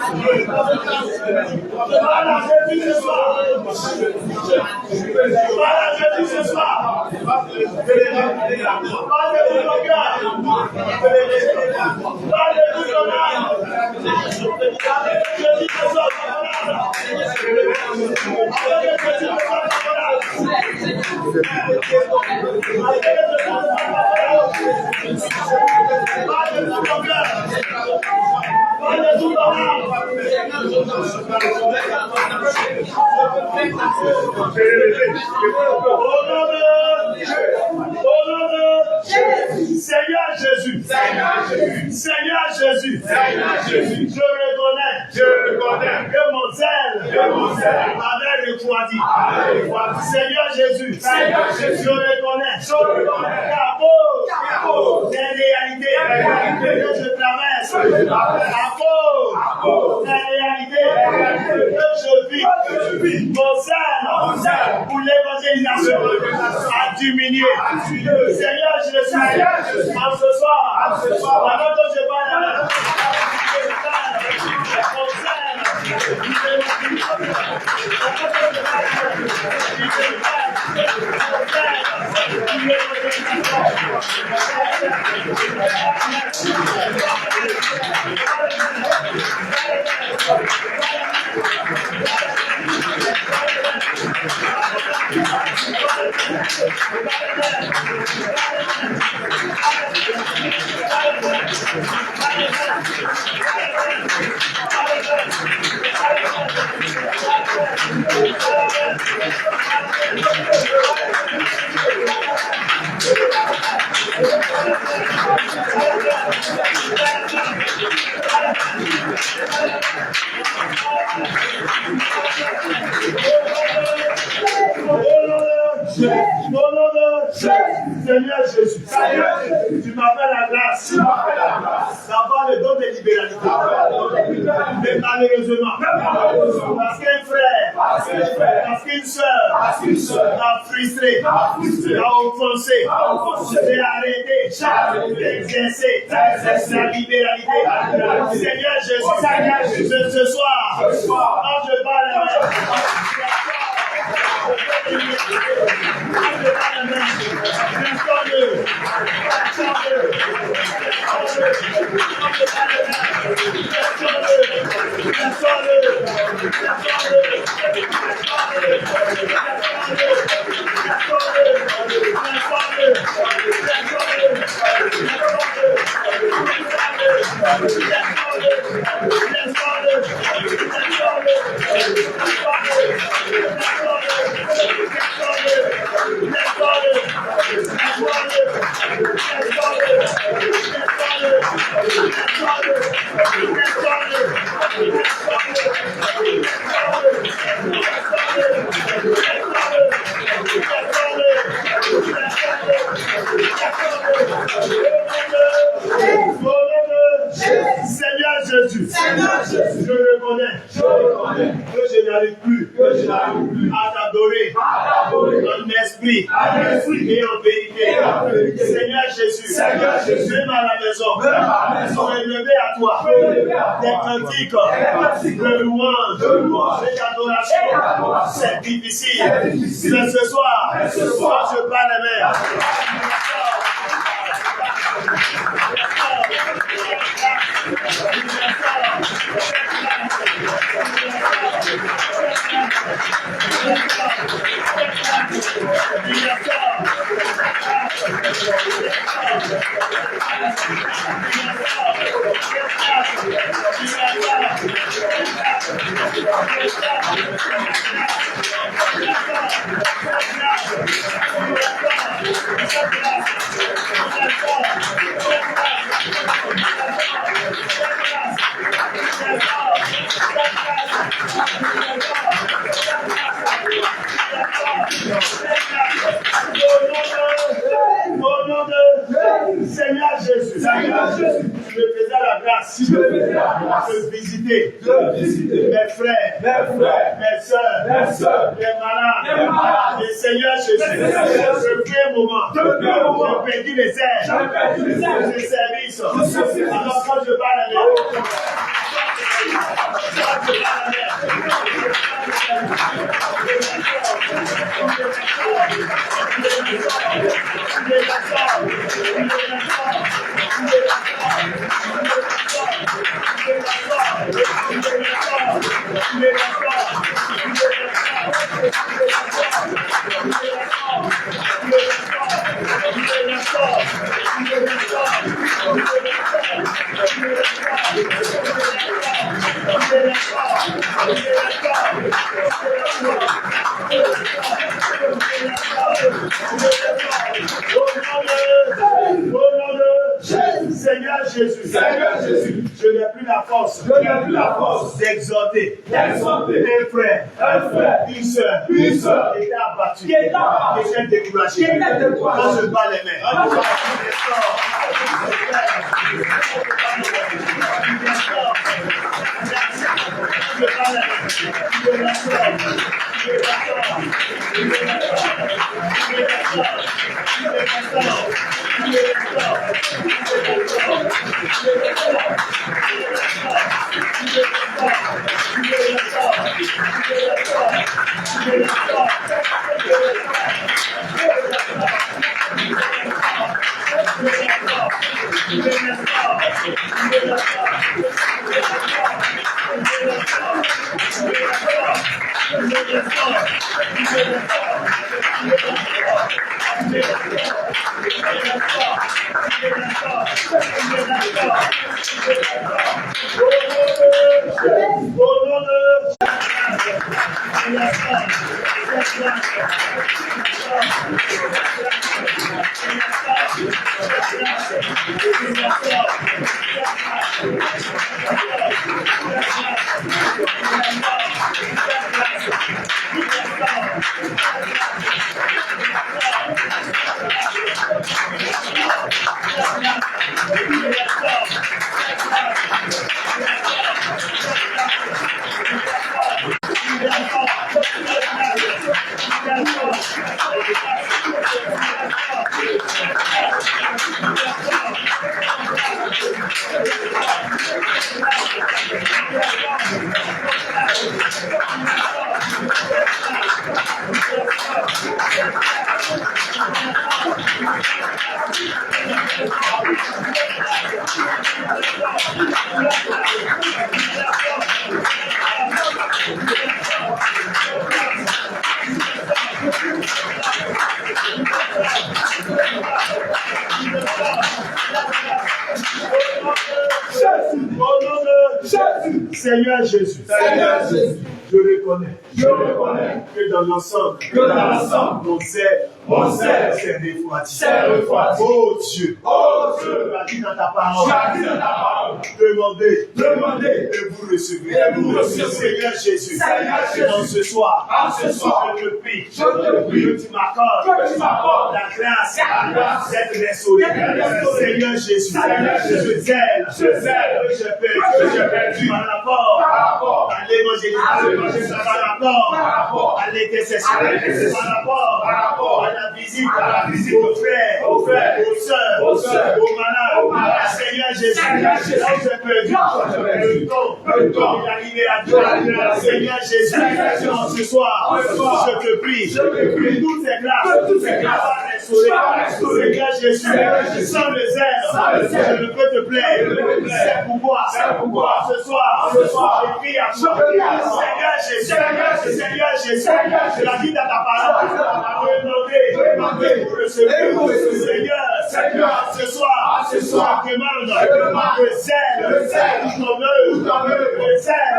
[SPEAKER 4] Parle à Jésus ce soir. Parle à Jésus ce soir. Parle de ton cœur. Parle de tout ton âme. Jésus ce soir. Seigneur Jésus, Seigneur Jésus, je reconnais que mon zèle avait refroidi. Seigneur Jésus, je reconnais qu'à cause des réalités que je traverse, à cause des réalités que je vis, mon zèle pour l'évangélisation a diminué. Seigneur Jésus, en ce soir, pendant que je parle à mon zèle, Seigneur Jésus, tu m'appelles la grâce d'avoir le don de libéralité. Mais malheureusement, parce qu'un frère, parce qu'une soeur m'a frustré, m'a offensé, j'ai arrêté d'exercer la libéralité. Seigneur Jésus, ce soir, quand je parle Seigneur Jésus, je reconnais que je n'arrive plus à t'adorer en esprit et en vérité. Seigneur Jésus, même à la maison, je vais lever à toi des cantiques de louange et d'adoration. C'est difficile. Mais ce soir, quand je parle les mains, Au nom de Seigneur Jésus, je me faisais la grâce de visiter mes frères, mes soeurs, les malades. Et Seigneur Jésus, je prie moment, j'ai perdu les ailes de service. Alors quand je parle à mes Seigneur Jésus, je n'ai plus la force d'exhorter un frère, une soeur qui était abattu, qui était découragé. Quand je bats les mains, Seigneur Jésus, je reconnais que dans l'ensemble, mon zèle s'est refroidi. Oh Dieu, tu as dit dans ta parole, demandez et vous recevrez. Seigneur Jésus, dans ce soir, je te prie que tu m'accordes la grâce d'être restauré. Seigneur Jésus, ce zèle que j'ai perdu par rapport à l'évangélisation, par rapport à l'intercession, par rapport à la visite aux frères, aux sœurs, aux malades. Seigneur Jésus, là où j'ai perdu le don et la libération. Seigneur Jésus, ce soir, je te prie que toutes ces grâces soient restaurées. Seigneur Jésus, sans le zèle, je ne peux te plaire. C'est pourquoi ce soir, je prie à toi. Seigneur Jésus, je l'ai dit dans ta parole, demandez pour recevoir. Seigneur, ce soir, je demande le zèle pour ton œuvre, le zèle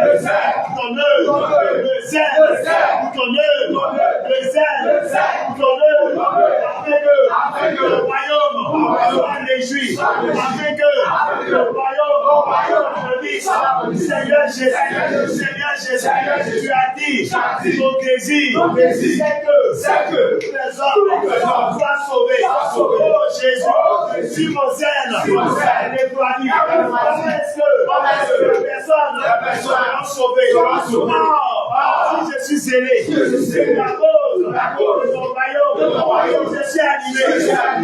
[SPEAKER 4] pour ton œuvre, le zèle pour ton œuvre, le zèle pour ton œuvre, afin que le royaume soit réjoui, afin que le royaume applaudisse. Seigneur Jésus, tu as dit, ton désir, c'est que les hommes soient sauvés. Oh Jésus, si mon zèle est déployé, est-ce que seront sauvées. Si je suis zélé, la cause de mon royaume, je suis animé.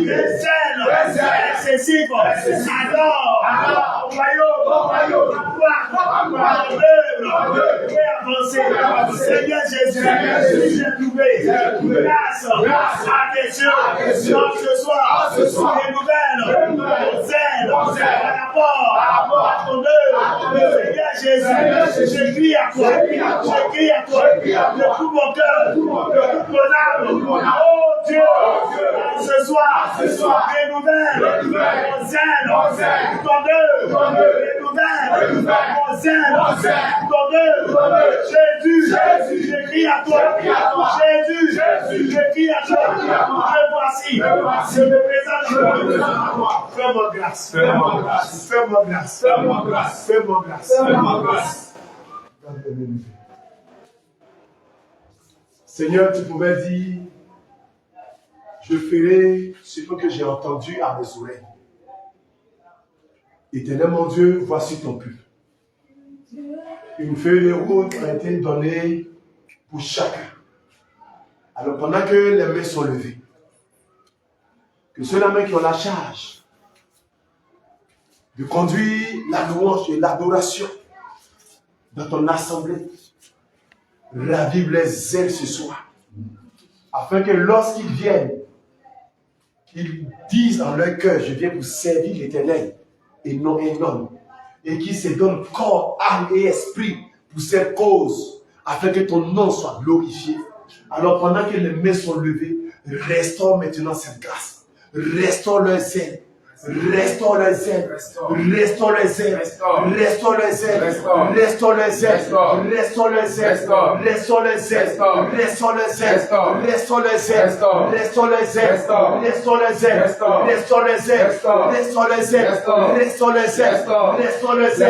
[SPEAKER 4] Le zèle excessif, alors, mon royaume, ma œuvre, peut avancer. Seigneur Jésus, si j'ai trouvé grâce à tes yeux, donc ce soir, des nouvelles, mon zèle, par rapport à ton œuvre. Seigneur Jésus, je crie à toi, de tout mon cœur, de toute mon âme. Oh Dieu, ce soir, des nouvelles, mon zèle, ton œuvre, des nouvelles, mon zèle, ton œuvre. Jésus, je crie à toi, Jésus, je crie à toi. Me voici, je me présente à toi. Fais-moi grâce, fais-moi grâce, fais-moi grâce, fais-moi grâce, fais-moi grâce, fais-moi grâce. Seigneur, tu pouvais dire, je ferai ce que j'ai entendu à mes oreilles. Éternel mon Dieu, voici ton peuple. Une feuille de route a été donnée pour chacun. Alors pendant que les mains sont levées, que ceux-là qui ont la charge de conduire la louange et l'adoration dans ton assemblée, ravive les ailes ce soir, afin que lorsqu'ils viennent, ils disent en leur cœur, je viens pour servir l'Éternel et non un homme, et qu'ils se donnent corps, âme et esprit pour cette cause, afin que ton nom soit glorifié. Alors pendant que les mains sont levées, restaure maintenant cette grâce, restaure leur zèle. Restaure les ailes, restaure les ailes, restaure les ailes, restaure les ailes, restaure les ailes, restaure les ailes, restaure les ailes, restaure les ailes, restaure les ailes, restaure les ailes, restaure les ailes, restaure les ailes, restaure les ailes, restaure les ailes, restaure les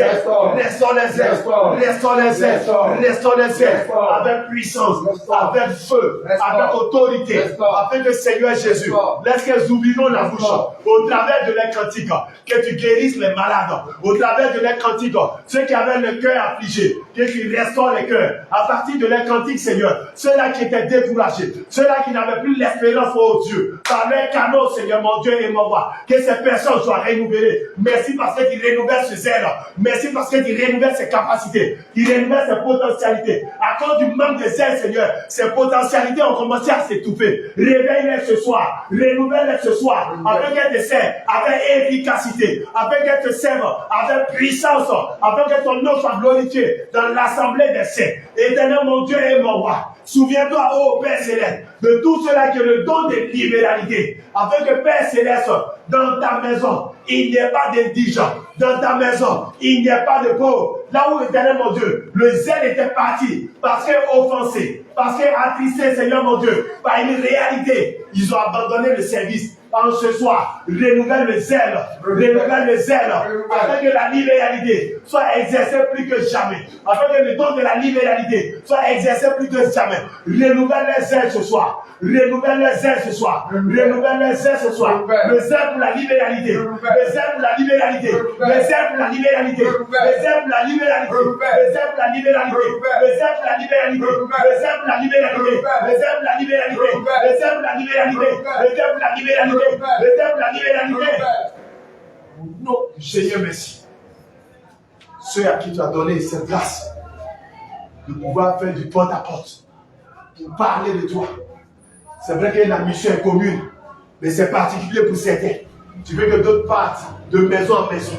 [SPEAKER 4] ailes, restaure les ailes, restaure les ailes, restaure les ailes, avec puissance, avec feu, avec autorité, afin que Seigneur Jésus, laisse qu'elles oublieront la bouche. Au travers de leurs cantiques, que tu guérisses les malades. Au travers de leurs cantiques, ceux qui avaient le cœur affligé, que tu restaures les cœurs. À partir de leurs cantiques, Seigneur, ceux-là qui étaient découragés, ceux-là qui n'avaient plus l'espérance au Dieu, par leurs canaux, Seigneur, mon Dieu et mon roi, que ces personnes soient renouvelées. Merci parce que tu renouvelles ce zèle. Merci parce que tu renouvelles ses capacités, tu renouvelles ses potentialités. À cause du manque de zèle, Seigneur, ces potentialités ont commencé à s'étouffer. Réveille-les ce soir, renouvelle-les ce soir, afin qu'elles te servent avec efficacité, afin qu'elles te servent avec puissance, afin que ton nom soit glorifié dans l'assemblée des saints. Éternel mon Dieu et mon roi, souviens-toi, ô Père Céleste, de tout cela qui est le don de libéralité, afin que Père Céleste, dans ta maison, il n'y ait pas d'indigents. Dans ta maison, il n'y a pas de pauvres. Là où, éternel mon Dieu, le zèle était parti parce qu'offensé, parce qu'attristé, Seigneur mon Dieu, par une réalité, ils ont abandonné le service. En ce soir, renouvelle le zèle, afin que la libéralité soit exercée plus que jamais, afin que le don de la libéralité soit exercé plus que jamais. Renouvelle les zèles ce soir, renouvelle les zèles ce soir, renouvelle les zèles ce soir, le zèle pour la libéralité, le zèle pour la libéralité, le zèle pour la libéralité, le zèle pour la libéralité, le zèle pour la libéralité, le zèle pour la libéralité, le zèle pour la libéralité, le zèle pour la libéralité, le zèle pour la libéralité, le zèle pour la libéralité. Le temple, la libéralité. Non, Seigneur, merci. Ceux à qui tu as donné cette grâce de pouvoir faire du porte-à-porte pour parler de toi. C'est vrai que la mission est commune, mais c'est particulier pour certains. Tu veux que d'autres partent de maison en maison.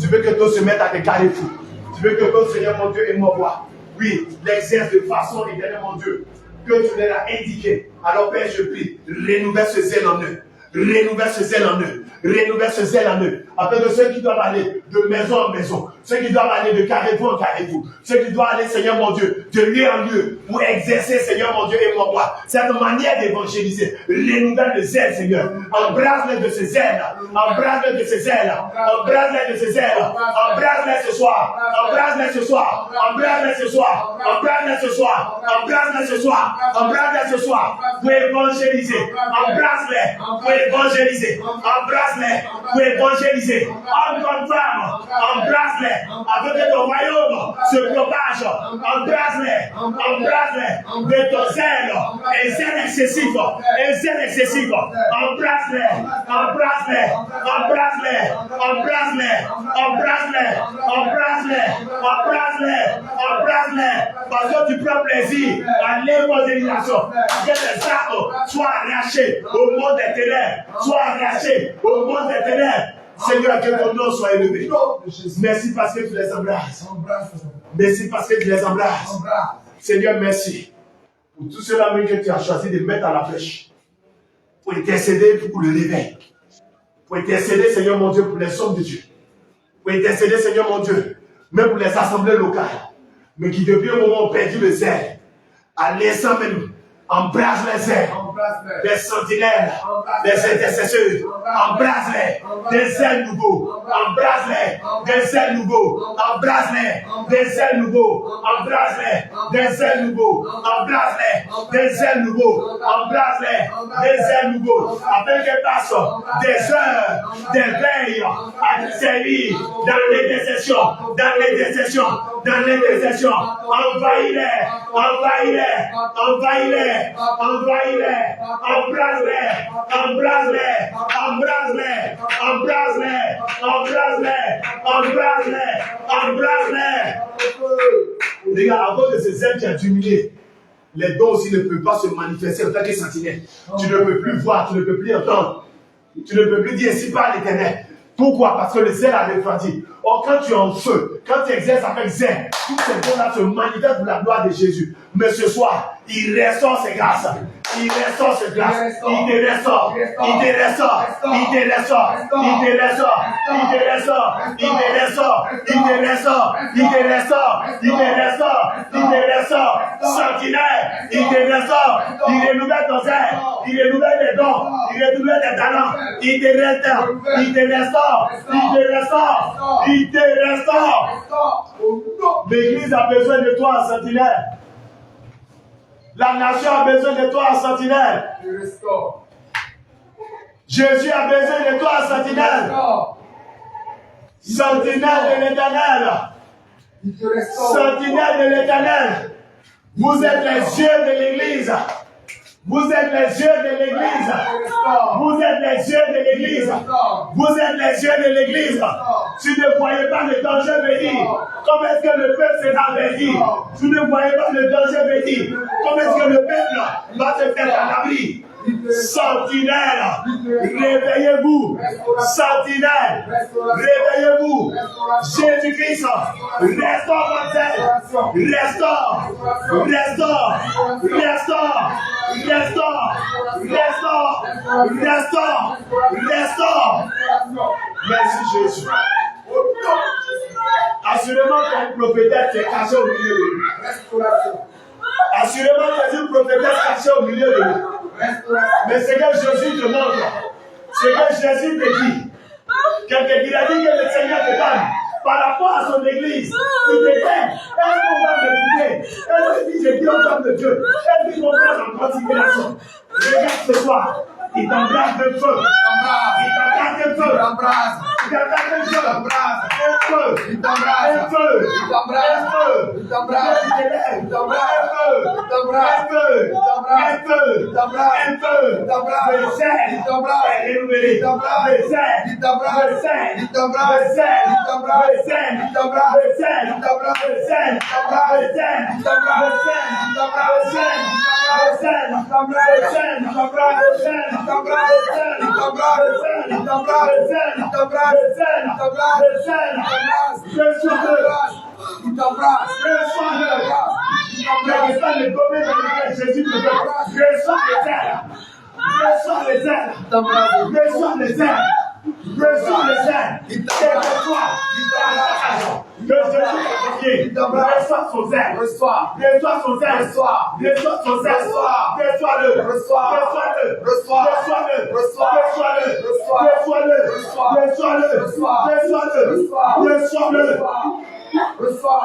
[SPEAKER 4] Tu veux que d'autres se mettent à des carrefours. Tu veux que d'autres, Seigneur mon Dieu, et mon roi, oui, l'exercent de façon éternelle, mon Dieu, que tu les as indiqué. Alors, Père, je prie, renouvelle ce zèle en eux. Renouvelle ce zèle en eux. Renouvelle ce zèle en eux. Afin que ceux qui doivent aller de maison en maison, ceux qui doivent aller de carrefour en carrefour, ceux qui doivent aller, Seigneur mon Dieu, de lieu en lieu, pour exercer, Seigneur mon Dieu et mon roi, cette manière d'évangéliser. Renouvelle le zèle, Seigneur. Embrasse-les de ce zèle. Embrasse-les de ce zèle. Embrasse-les de ce zèle. Embrasse-les ce soir. Embrasse-les ce soir. Embrasse-les ce soir. Embrasse-les ce soir. Embrasse-les ce soir. Embrasse-les ce soir. Pour évangéliser. Embrasse-les. Pour évangéliser. Embrasse-les. pour évangéliser. Hommes comme femmes, embrasse-les, afin que ton royaume se propage. Embrasse-les de ton zèle, un zèle excessif, embrasse-les, parce que tu prends plaisir à l'évangélisation, que les arbres soient arrachés au monde des ténèbres, Seigneur, que ton nom soit élevé. Merci parce que tu les embrasses. Merci parce que tu les embrasses. Seigneur, merci pour tout cela même que tu as choisi de mettre à la flèche. Pour intercéder pour le réveil. Pour intercéder, Seigneur mon Dieu, pour les hommes de Dieu. Pour intercéder, Seigneur mon Dieu, même pour les assemblées locales. Mais qui depuis un moment ont perdu le zèle. À l'instant même, embrasse les ailes, des sentinelles, des intercesseurs, embrasse-les, des ailes nouveaux, embrasse-les, des ailes nouveaux, embrasse-les, des ailes nouveaux, embrasse-les, des ailes nouveaux, embrasse-les, des ailes nouveaux, embrasse-les, des ailes nouveaux, afin qu'elles passent des heures, des veilles à te servir dans l'intercession, envahis-les, embrasse-les. Regarde, à cause de ces ailes qui ont diminué, les dons aussi ne peuvent pas se manifester en tant que sentinelle. Tu ne peux plus voir, tu ne peux plus entendre. Tu ne peux plus dire ainsi par l'Éternel. Pourquoi? Parce que le zèle a refroidi. Or, quand tu es en feu, quand tu exerces avec zèle, tous ces dons-là se manifestent pour la gloire de Jésus. Mais ce soir, il ressort ses grâces. Il te ressort. Sentinelle, il te ressort. Il renouvelle ton zèle. Il renouvelle les dons. Il renouvelle les talents. Il te ressort. L'église a besoin de toi, sentinelle. La nation a besoin de toi, sentinelle. Jésus a besoin de toi, sentinelle. Sentinelle de l'Éternel. Sentinelle de l'Éternel. Vous êtes les yeux de l'Église. Vous êtes les yeux de l'Église. Tu ne voyais pas le danger venir. Comment est-ce que le peuple sera averti? Tu ne voyais pas le danger venir. Comment est-ce que le peuple va se faire à l'abri? Sentinelle, réveillez-vous. Sentinelle, réveillez-vous. Jésus-Christ, restaure votre zèle. Restaure. Merci Jésus. Assurément qu'il y a une prophétesse qui est cachée au milieu de nous. Assurément qu'il y a une prophétesse cachée au milieu de nous. Mais ce que Jésus te montre, ce que Jésus te dit, quelqu'un qui a dit que le Seigneur te donne par rapport à son église, il te dit, est-ce qu'on va m'écouter? Est-ce que si je dis aux hommes de Dieu, est-ce qu'ils vont faire en considération? Regarde ce soir, il t'embrasse de feu.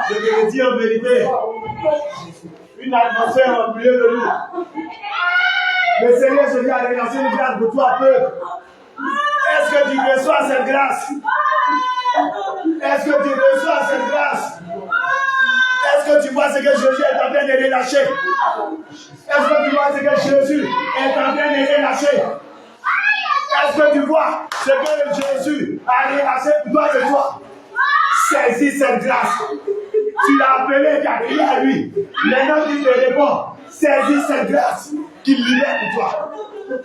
[SPEAKER 4] Je vais le dire en vérité, une atmosphère au milieu de nous. Le Seigneur se dit à relancer une grâce pour toi, peuple. Est-ce Est-ce que tu reçois cette grâce? Est-ce que tu reçois cette grâce? Est-ce que tu vois ce que Jésus est en train de relâcher? Est-ce que tu vois ce que Jésus est en train de relâcher? Est-ce que tu vois ce que Jésus a relâché pour toi de toi? Saisis cette grâce. Tu l'as appelé, tu as crié à lui. Maintenant tu te réponds. Saisis cette grâce qui libère pour toi.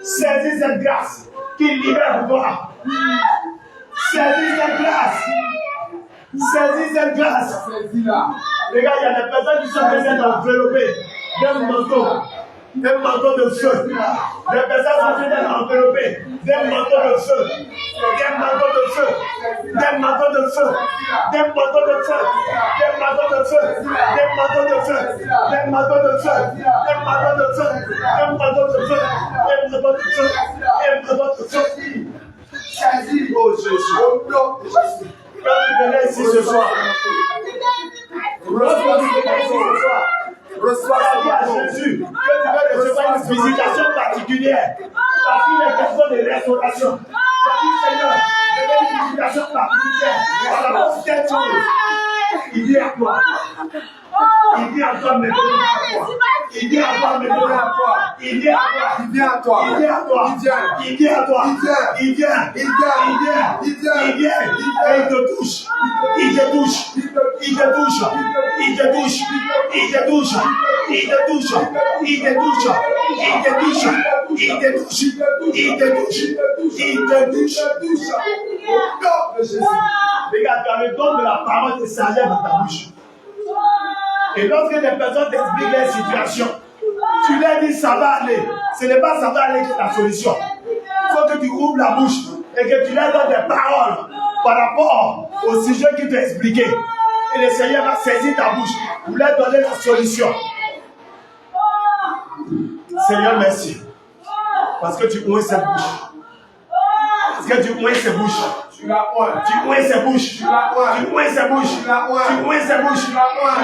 [SPEAKER 4] Saisis cette grâce qui libère pour toi. Saisis cette grâce. Saisis cette grâce. Regarde, il y a des personnes qui sont en train d'envelopper d'un manteau de feu. Les personnes sont en train d'envelopper d'un manteau de feu. D'un manteau de feu. D'un manteau de feu. D'un manteau de feu. D'un manteau de feu. D'un manteau de feu. D'un manteau de feu. D'un manteau de feu. D'un manteau de feu. D'un manteau de feu. D'un manteau de feu. Oh Jésus. Oh Jésus. Quand tu venais ici ce soir, reçois à Jésus que tu veux recevoir une visitation particulière. Parce qu'il est question de restauration. Seigneur, je veux une visitation particulière. Voilà, c'est quelque chose. Il dit à toi. Il dit à toi maintenant. Il dit à toi maintenant. Il dit à toi. Il dit à toi. Il dit à toi. Il dit à toi. Il vient. Il vient. Il vient. Et il te touche. Il te touche. Il te touche. Il te touche. Il te touche. Il te touche. Il te touche. Il te touche. Il te touche. Il te touche. Il te touche. Au nom de Jésus. Regarde, tu as le don de la parole de sagesse dans ta bouche. Et lorsque des personnes t'expliquent leur situation, tu leur dis ça va aller. Ce n'est pas ça va aller qui est la solution. Il faut que tu ouvres la bouche et que tu leur donnes des paroles par rapport au sujet qu'il t'a expliqué. Et le Seigneur va saisir ta bouche pour leur donner la solution. Seigneur, merci. Parce que tu ouvres cette bouche. Parce que tu ouvres cette bouche. Tu ouvres ses bouches. Tu ouvres ses bouches. Tu ouvres ses bouches. Tu ouvres ses bouches. Tu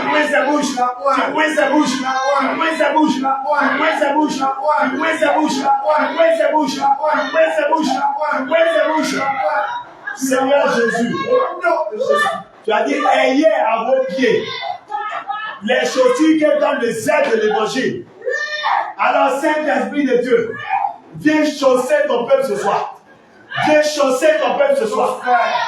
[SPEAKER 4] ouvres ses bouches. Tu ouvres ses bouches. Tu ouvres ses bouches. Tu ouvres ses bouches. Tu ouvres ses bouches. Tu ouvres ses bouches. Tu ouvres ses bouches. Seigneur Jésus, tu as dit ayez à vos pieds les chaussures qui donnent le zèle de l'évangile. Alors Saint-Esprit de Dieu, viens chausser ton peuple ce soir. Viens chausser ton peuple ce soir.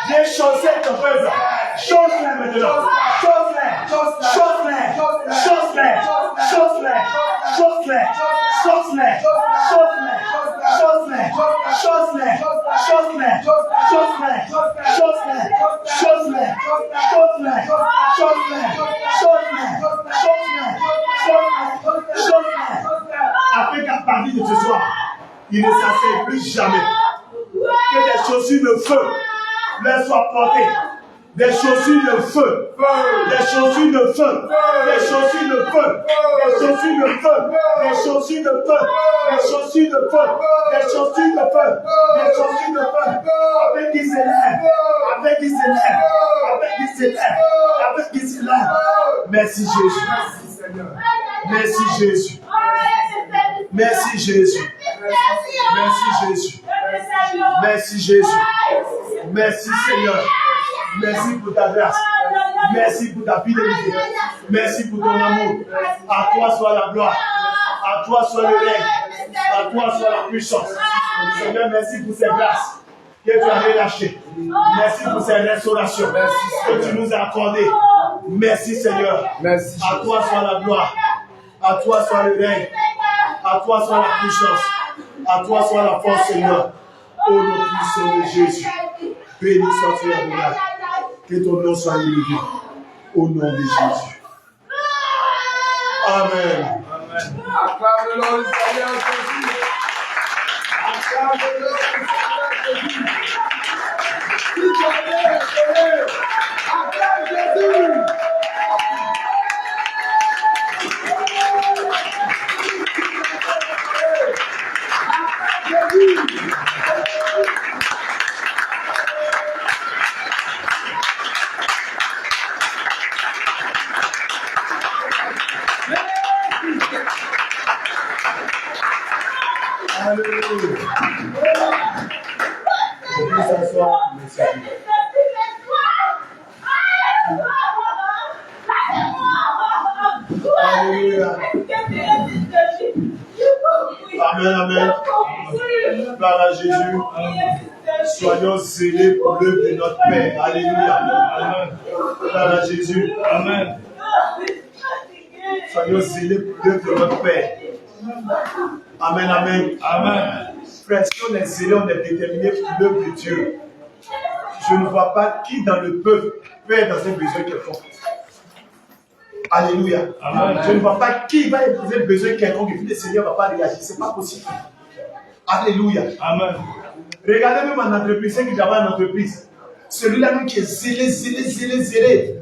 [SPEAKER 4] Viens chausser ton peuple. Chausse-les maintenant. Chausse-les. Chausse-les. Chausse-les. Chausse-les. Chausse-les. Chausse-les. Chausse-les. Chausse-les. Chausse-les. Chausse-les. Chausse-les. Chausse-les. Chausse-les. Chausse-les. Chausse-les. Chausse-les. Chausse-les. Afin qu'à partir de ce soir, il ne s'asseye plus jamais. Que des chaussures de feu leur soient portées. Des chaussures de feu. Des chaussures de feu. Des chaussures de feu. Des chaussures de feu. Des chaussures de feu. Des chaussures de feu. Des chaussures de feu. Des chaussures de feu. Avec qui s'élève. Avec qui s'élève. Avec qui s'élève. Avec qui s'élève. Merci Jésus. Merci Jésus. Merci Jésus. Merci Jésus. Merci Jésus. Merci Seigneur. Merci pour ta grâce. Merci pour ta fidélité. Merci pour ton amour. À toi soit la gloire. À toi soit le règne. À toi soit la puissance. Seigneur, merci pour ces grâces que tu as relâchées. Merci pour ces restaurations que tu nous as accordées. Merci Seigneur.
[SPEAKER 2] Merci.
[SPEAKER 4] À toi soit la gloire. À toi soit le règne. À toi soit la puissance. À toi soit la force, Seigneur. Au nom puissant de Jésus. Béni sois-tu, Adonai. Que ton nom soit élevé. Au nom de Jésus. Amen.
[SPEAKER 2] Acclame le nom du Seigneur Jésus. Acclame le nom du Seigneur Jésus. Acclame Jésus.
[SPEAKER 1] On peut s'asseoir. Merci. Alléluia. Amen, amen. Gloire à Jésus. Soyons zélés pour l'œuvre de notre Père. Alléluia. Amen. Gloire à Jésus. Amen. Soyons zélés pour l'œuvre de notre Père. Amen, amen. Amen. Frère, si on est zélé, on est déterminé pour l'œuvre de Dieu. Je ne vois pas qui dans le peuple peut être dans un besoin quelconque. Alléluia. Amen. Je ne vois pas qui va éprouver le besoin quelconque et puis le Seigneur ne va pas réagir. Ce n'est pas possible. Alléluia. Amen. Regardez même en entreprise, ceux qui travaillent en entreprise. Celui-là même qui est zélé.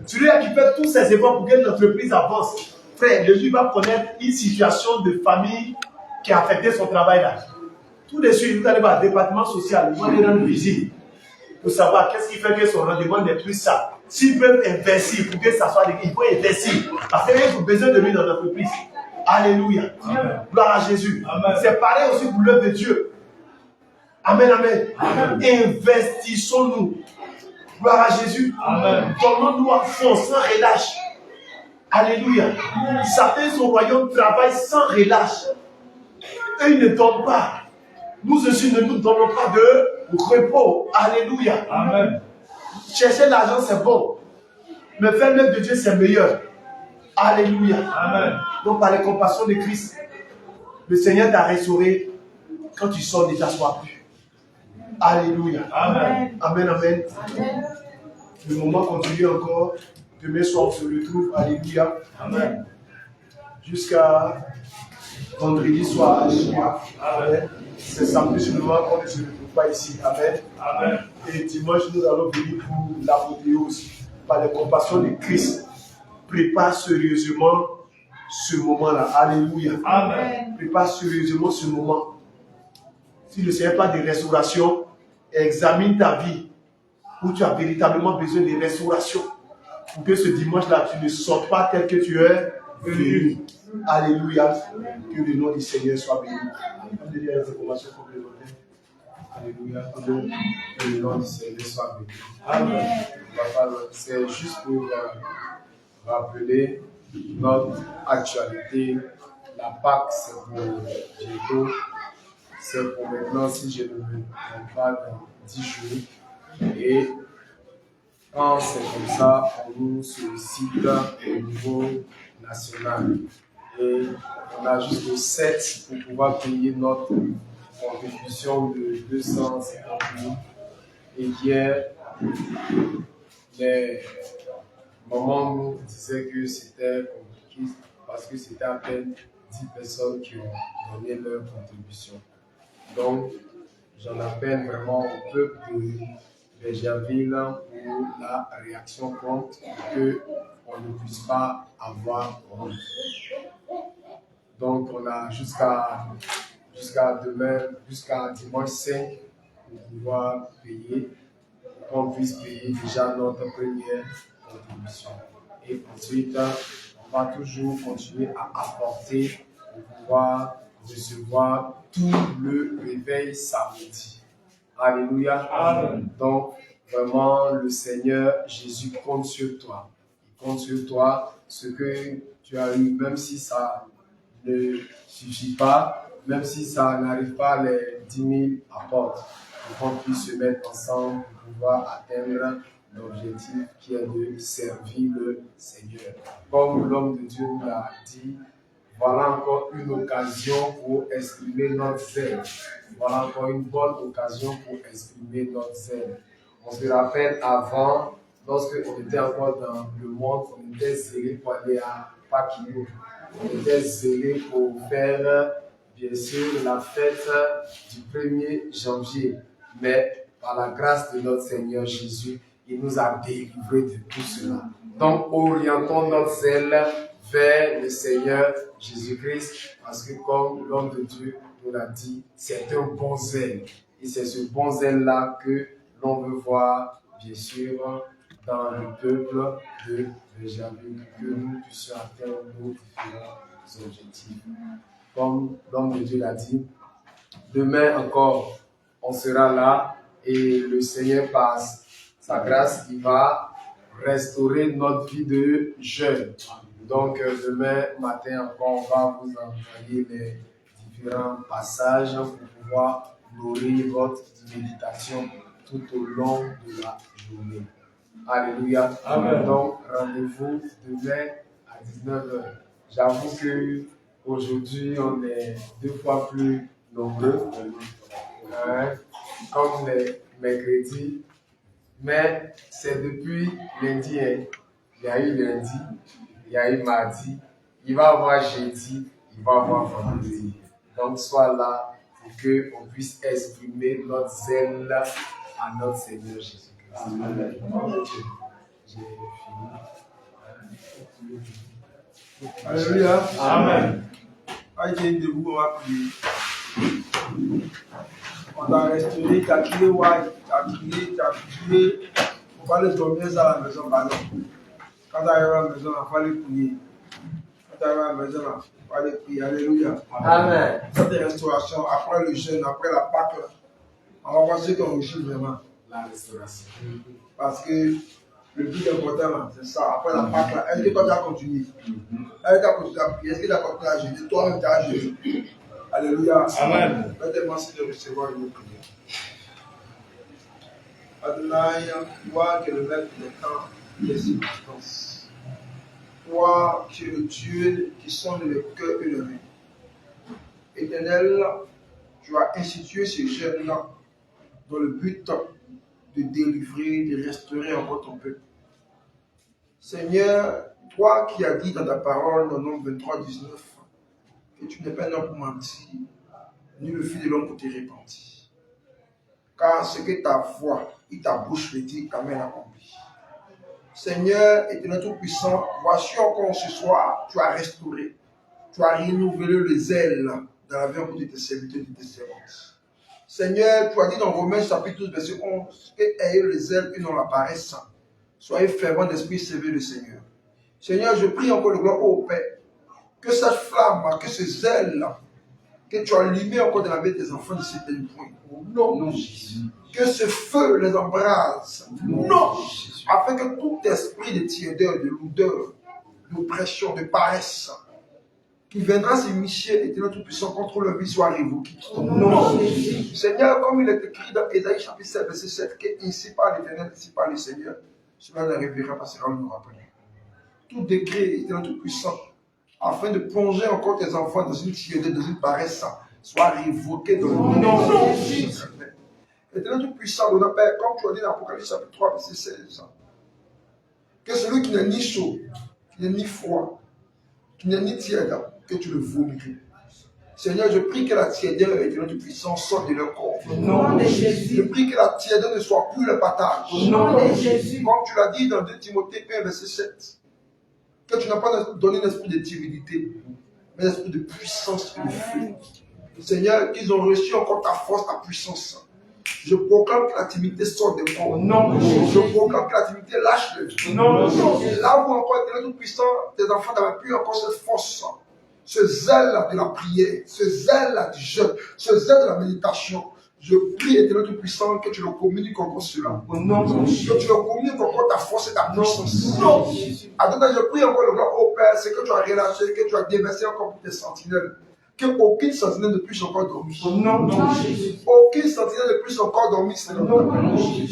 [SPEAKER 1] Celui-là qui fait tous ses efforts pour que l'entreprise avance. Frère, lui va connaître une situation de famille qui a affecté son travail là. Tout de suite, vous allez voir le département social, ils vont aller rendre visite pour savoir qu'est-ce qui fait que son rendement n'est plus ça. S'ils peuvent investir pour que ça soit, il faut investir. Parce qu'ils ont besoin de lui dans l'entreprise. Alléluia. Amen. Gloire à Jésus. C'est pareil aussi pour l'œuvre de Dieu. Amen, amen. Amen. Investissons-nous. Gloire à Jésus. Donnons-nous à fond, sans relâche. Alléluia. Certains son royaume travaillent sans relâche. Eux, ils ne dorment pas. Nous aussi, ne nous donnons pas de repos. Alléluia. Amen. Chercher l'argent, c'est bon. Mais faire l'œuvre de Dieu, c'est meilleur. Alléluia. Amen. Donc, par les compassions de Christ, le Seigneur t'a restauré. Quand tu sors, ne t'assois plus. Alléluia. Amen. Amen, amen. Amen. Le moment continue encore. Demain soir, on se retrouve. Alléluia. Amen. Jusqu'à vendredi soir à Chinois. Amen. C'est samedi sur le moment qu'on ne se retrouve pas ici. Amen. Amen. Et dimanche, nous allons venir pour l'apothéose. Par les compassions de Christ. Prépare sérieusement ce moment-là. Alléluia. Amen. Prépare sérieusement ce moment. Si le Seigneur parle de restauration, examine ta vie où tu as véritablement besoin de restauration. Pour que ce dimanche-là, tu ne sortes pas tel que tu es venu. Alléluia. Que le nom du Seigneur soit béni. Les informations complémentaires. Alléluia. Que le nom du Seigneur soit béni. Amen. C'est juste pour rappeler notre actualité. La Pâque, c'est pour bientôt. C'est pour maintenant, si je ne me trompe pas, dans 10 jours. Et quand c'est comme ça, on nous sollicite au niveau national. Et on a jusqu'au 7 pour pouvoir payer notre contribution de 250 000. Et hier, les mamans nous disaient que c'était compliqué parce que c'était à peine 10 personnes qui ont donné leur contribution. Donc, j'en appelle vraiment au peuple de Bergerville pour la réaction prompte qu'on ne puisse pas avoir honte. Donc, on a jusqu'à demain, jusqu'à dimanche 5 pour pouvoir payer, pour qu'on puisse payer déjà notre première contribution. Et ensuite, on va toujours continuer à apporter pour pouvoir recevoir tout le réveil samedi. Alléluia. Amen. Donc, vraiment, le Seigneur Jésus compte sur toi. Il compte sur toi. Ce que tu as eu, même si ça ne suffit pas, même si ça n'arrive pas les 10 000 apports, pour qu'on puisse se mettre ensemble pour pouvoir atteindre l'objectif qui est de servir le Seigneur. Comme l'homme de Dieu nous l'a dit, voilà encore une occasion pour exprimer notre zèle. Voilà encore une bonne occasion pour exprimer notre zèle. On se rappelle avant, lorsque on était encore dans le monde, on était zélé pour aller à Pakino. On était zélé pour faire, bien sûr, la fête du 1er janvier. Mais par la grâce de notre Seigneur Jésus, il nous a délivrés de tout cela. Donc, orientons notre zèle vers le Seigneur Jésus-Christ, parce que comme l'homme de Dieu nous l'a dit, c'est un bon zèle. Et c'est ce bon zèle-là que l'on veut voir, bien sûr, dans le peuple de Benjamin, que nous puissions atteindre nos différents objectifs. Comme l'homme de Dieu l'a dit, demain encore, on sera là
[SPEAKER 5] Et le Seigneur, par sa grâce, il va restaurer notre vie de jeûne. Donc, demain matin encore, on va vous envoyer les différents passages pour pouvoir nourrir votre méditation tout au long de la journée. Alléluia. Amen. Donc, rendez-vous demain à 19h. J'avoue que aujourd'hui, on est 2 fois plus nombreux, comme les mercredis. Mais c'est depuis lundi. Il y a eu lundi, il y a eu mardi, il va y avoir jeudi, il va y avoir vendredi. Donc, sois là pour qu'on puisse exprimer notre zèle à notre Seigneur Jésus-Christ. Amen. J'ai fini.
[SPEAKER 1] Alléluia.
[SPEAKER 4] Amen.
[SPEAKER 1] Allez, debout, on va prier. On t'a restauré, t'as crié, t'as crié. On va aller dormir à la maison, pardon. Quand tu arrives à la maison, il faut aller prier. Quand tu arrives à la maison, il faut aller prier. Alléluia.
[SPEAKER 3] Amen.
[SPEAKER 1] Cette restauration, après le jeûne, après la Pâque, on va voir ce qu'on réussit vraiment.
[SPEAKER 5] La restauration.
[SPEAKER 1] Parce que le but important, c'est ça. Après la Pâque, est-ce que toi tu as continué? Est-ce que tu as continué à prier? Est-ce que tu as continué à jeûner? Toi-même, tu as jeûné. Alléluia.
[SPEAKER 4] Amen.
[SPEAKER 1] Merci de recevoir une prière. Adonai, toi qui es le maître des temps, des circonstances. Toi qui es le Dieu qui sonde le cœur et le rein. Éternel, tu as institué ce jeûne-là dans le but de délivrer, de restaurer encore ton peuple. Seigneur, toi qui as dit dans ta parole, dans Nombre 23, 19, que tu n'es pas un homme pour mentir, ni le fils de l'homme pour te repentir. Car ce que ta voix et ta bouche le dit, ta main l'accomplit. Seigneur, éternel tout-puissant, voici encore ce soir, tu as restauré, tu as renouvelé les ailes dans la vie de tes serviteurs et de tes servantes. Seigneur, tu as dit dans Romains chapitre 12, verset 11, que ayez les ailes et non la paresse. Soyez fervents d'esprit, servez le Seigneur. Seigneur, je prie encore de gloire au Père, que cette flamme, que ces ailes, que tu as allumées encore dans la vie des enfants de certains points, au nom de Jésus, que ce feu les embrase, non, afin que tout esprit de tiédeur, de lourdeur, d'oppression, de paresse, qui viendra s'immiscer, éternel tout-puissant, contre leur vie soit révoqué. Non. Seigneur, comme il est écrit dans Ésaïe chapitre 7, verset 7, que ici par l'Éternel, ici par le Seigneur, cela n'arrivera pas, sera nous rappeler. Tout décret, éternel tout-puissant, afin de plonger encore tes enfants dans une tiédeur, dans une paresse, soit révoqué dans le nom de Jésus. Éternel tout-puissant, notre Père, comme tu as dit dans l'Apocalypse chapitre 3, verset 16, que celui qui n'est ni chaud, qui n'est ni froid, qui n'est ni tiède, que tu le vomirais. Seigneur, je prie que la tiédeur et notre puissance sortent de leur corps. Au nom de Jésus. Je prie que la tiédeur ne soit plus le partage. Au nom de Jésus. Comme tu l'as dit dans 2 Timothée 1, verset 7, que tu n'as pas donné un esprit de timidité, mais un esprit de puissance et de feu. Seigneur, qu'ils ont reçu encore ta force, ta puissance. Je proclame que la timidité sort de moi. Au nom de Jésus. Je proclame que la timidité lâche le vie. Là où encore tu es tout puissant, tes enfants n'avaient plus encore cette force, ce zèle de la prière, ce zèle du jeûne, ce zèle de la méditation. Je prie, éternel tout-puissant, que tu leur communiques encore cela. Au nom de Jésus. Que tu leur communiques encore ta force et ta puissance. Non. Attends, je prie encore le gloire au Père, c'est que tu as relâché, que tu as déversé encore pour tes sentinelles. Qu'aucune sentinelle ne puisse encore dormir. Au nom de Jésus. Aucune sentinelle ne puisse encore dormir, Seigneur.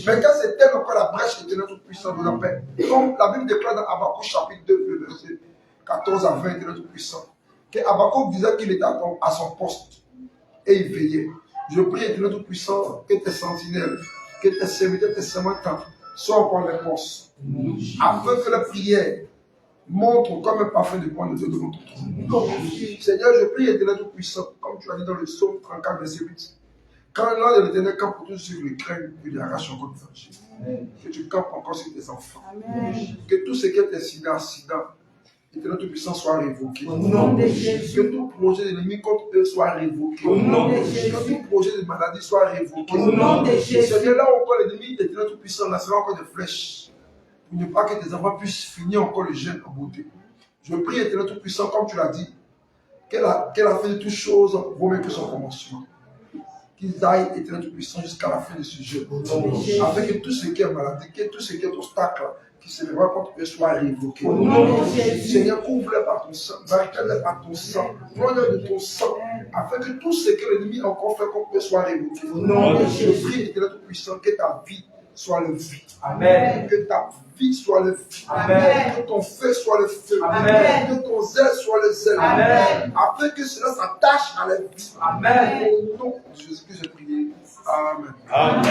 [SPEAKER 1] Mais quand c'était encore la brèche éternelle tout-puissant de la paix, comme la Bible déclare dans Habakkuk chapitre 2, verset 14 à 20, éternel tout-puissant, que Habakkuk disait qu'il était à son poste et il veillait. Je prie, éternel tout-puissant, que tes sentinelles, que tes serviteurs, tes servantes soient encore les postes, afin que la prière montre comme un parfum de poing de Dieu devant ton trône. Seigneur, je prie, éternel tout-puissant, comme tu as dit dans le psaume 34, verset 8. Quand l'ange de l'éternel campe pour tous sur les crânes, il arrache encore de fâcher. Que tu campes encore sur tes enfants. Amen. Que tout ce qui est incident, éternel tout-puissant soit révoqué. Au nom de Jésus. Que tout projet de l'ennemi contre eux soit révoqué. Au nom de Jésus. Que tout projet de maladie soit révoqué. Au nom de Jésus. Seigneur, là encore l'ennemi, éternel tout-puissant, lancera encore des flèches. Pour ne pas que tes enfants puissent finir encore le jeûne en beauté. Je prie, éternel tout-puissant, comme tu l'as dit, que la fin de toutes choses vaut mieux que son commencement.
[SPEAKER 6] qu'ils aillent, Éternel Tout-Puissant, jusqu'à la fin de ce jeu. Afin que tout ce qui est maladie, que tout ce qui est obstacle, qui se lèvera contre eux soit révoqué. Seigneur, couvre-les par ton sang, barricade-les par ton sang, prends-les de ton sang, afin que tout ce que l'ennemi a encore fait contre eux soit révoqué. Je prie, Éternel Tout-Puissant, que ta vie soit le vie.
[SPEAKER 3] Amen.
[SPEAKER 6] Que ta vie soit le vie.
[SPEAKER 3] Amen.
[SPEAKER 6] Que ton feu soit le feu.
[SPEAKER 3] Amen.
[SPEAKER 6] Que ton zèle soit le zèle.
[SPEAKER 3] Amen.
[SPEAKER 6] Afin que cela s'attache à la vie.
[SPEAKER 3] Amen.
[SPEAKER 6] Au nom de Jésus que j'ai prié. Amen.
[SPEAKER 1] Amen.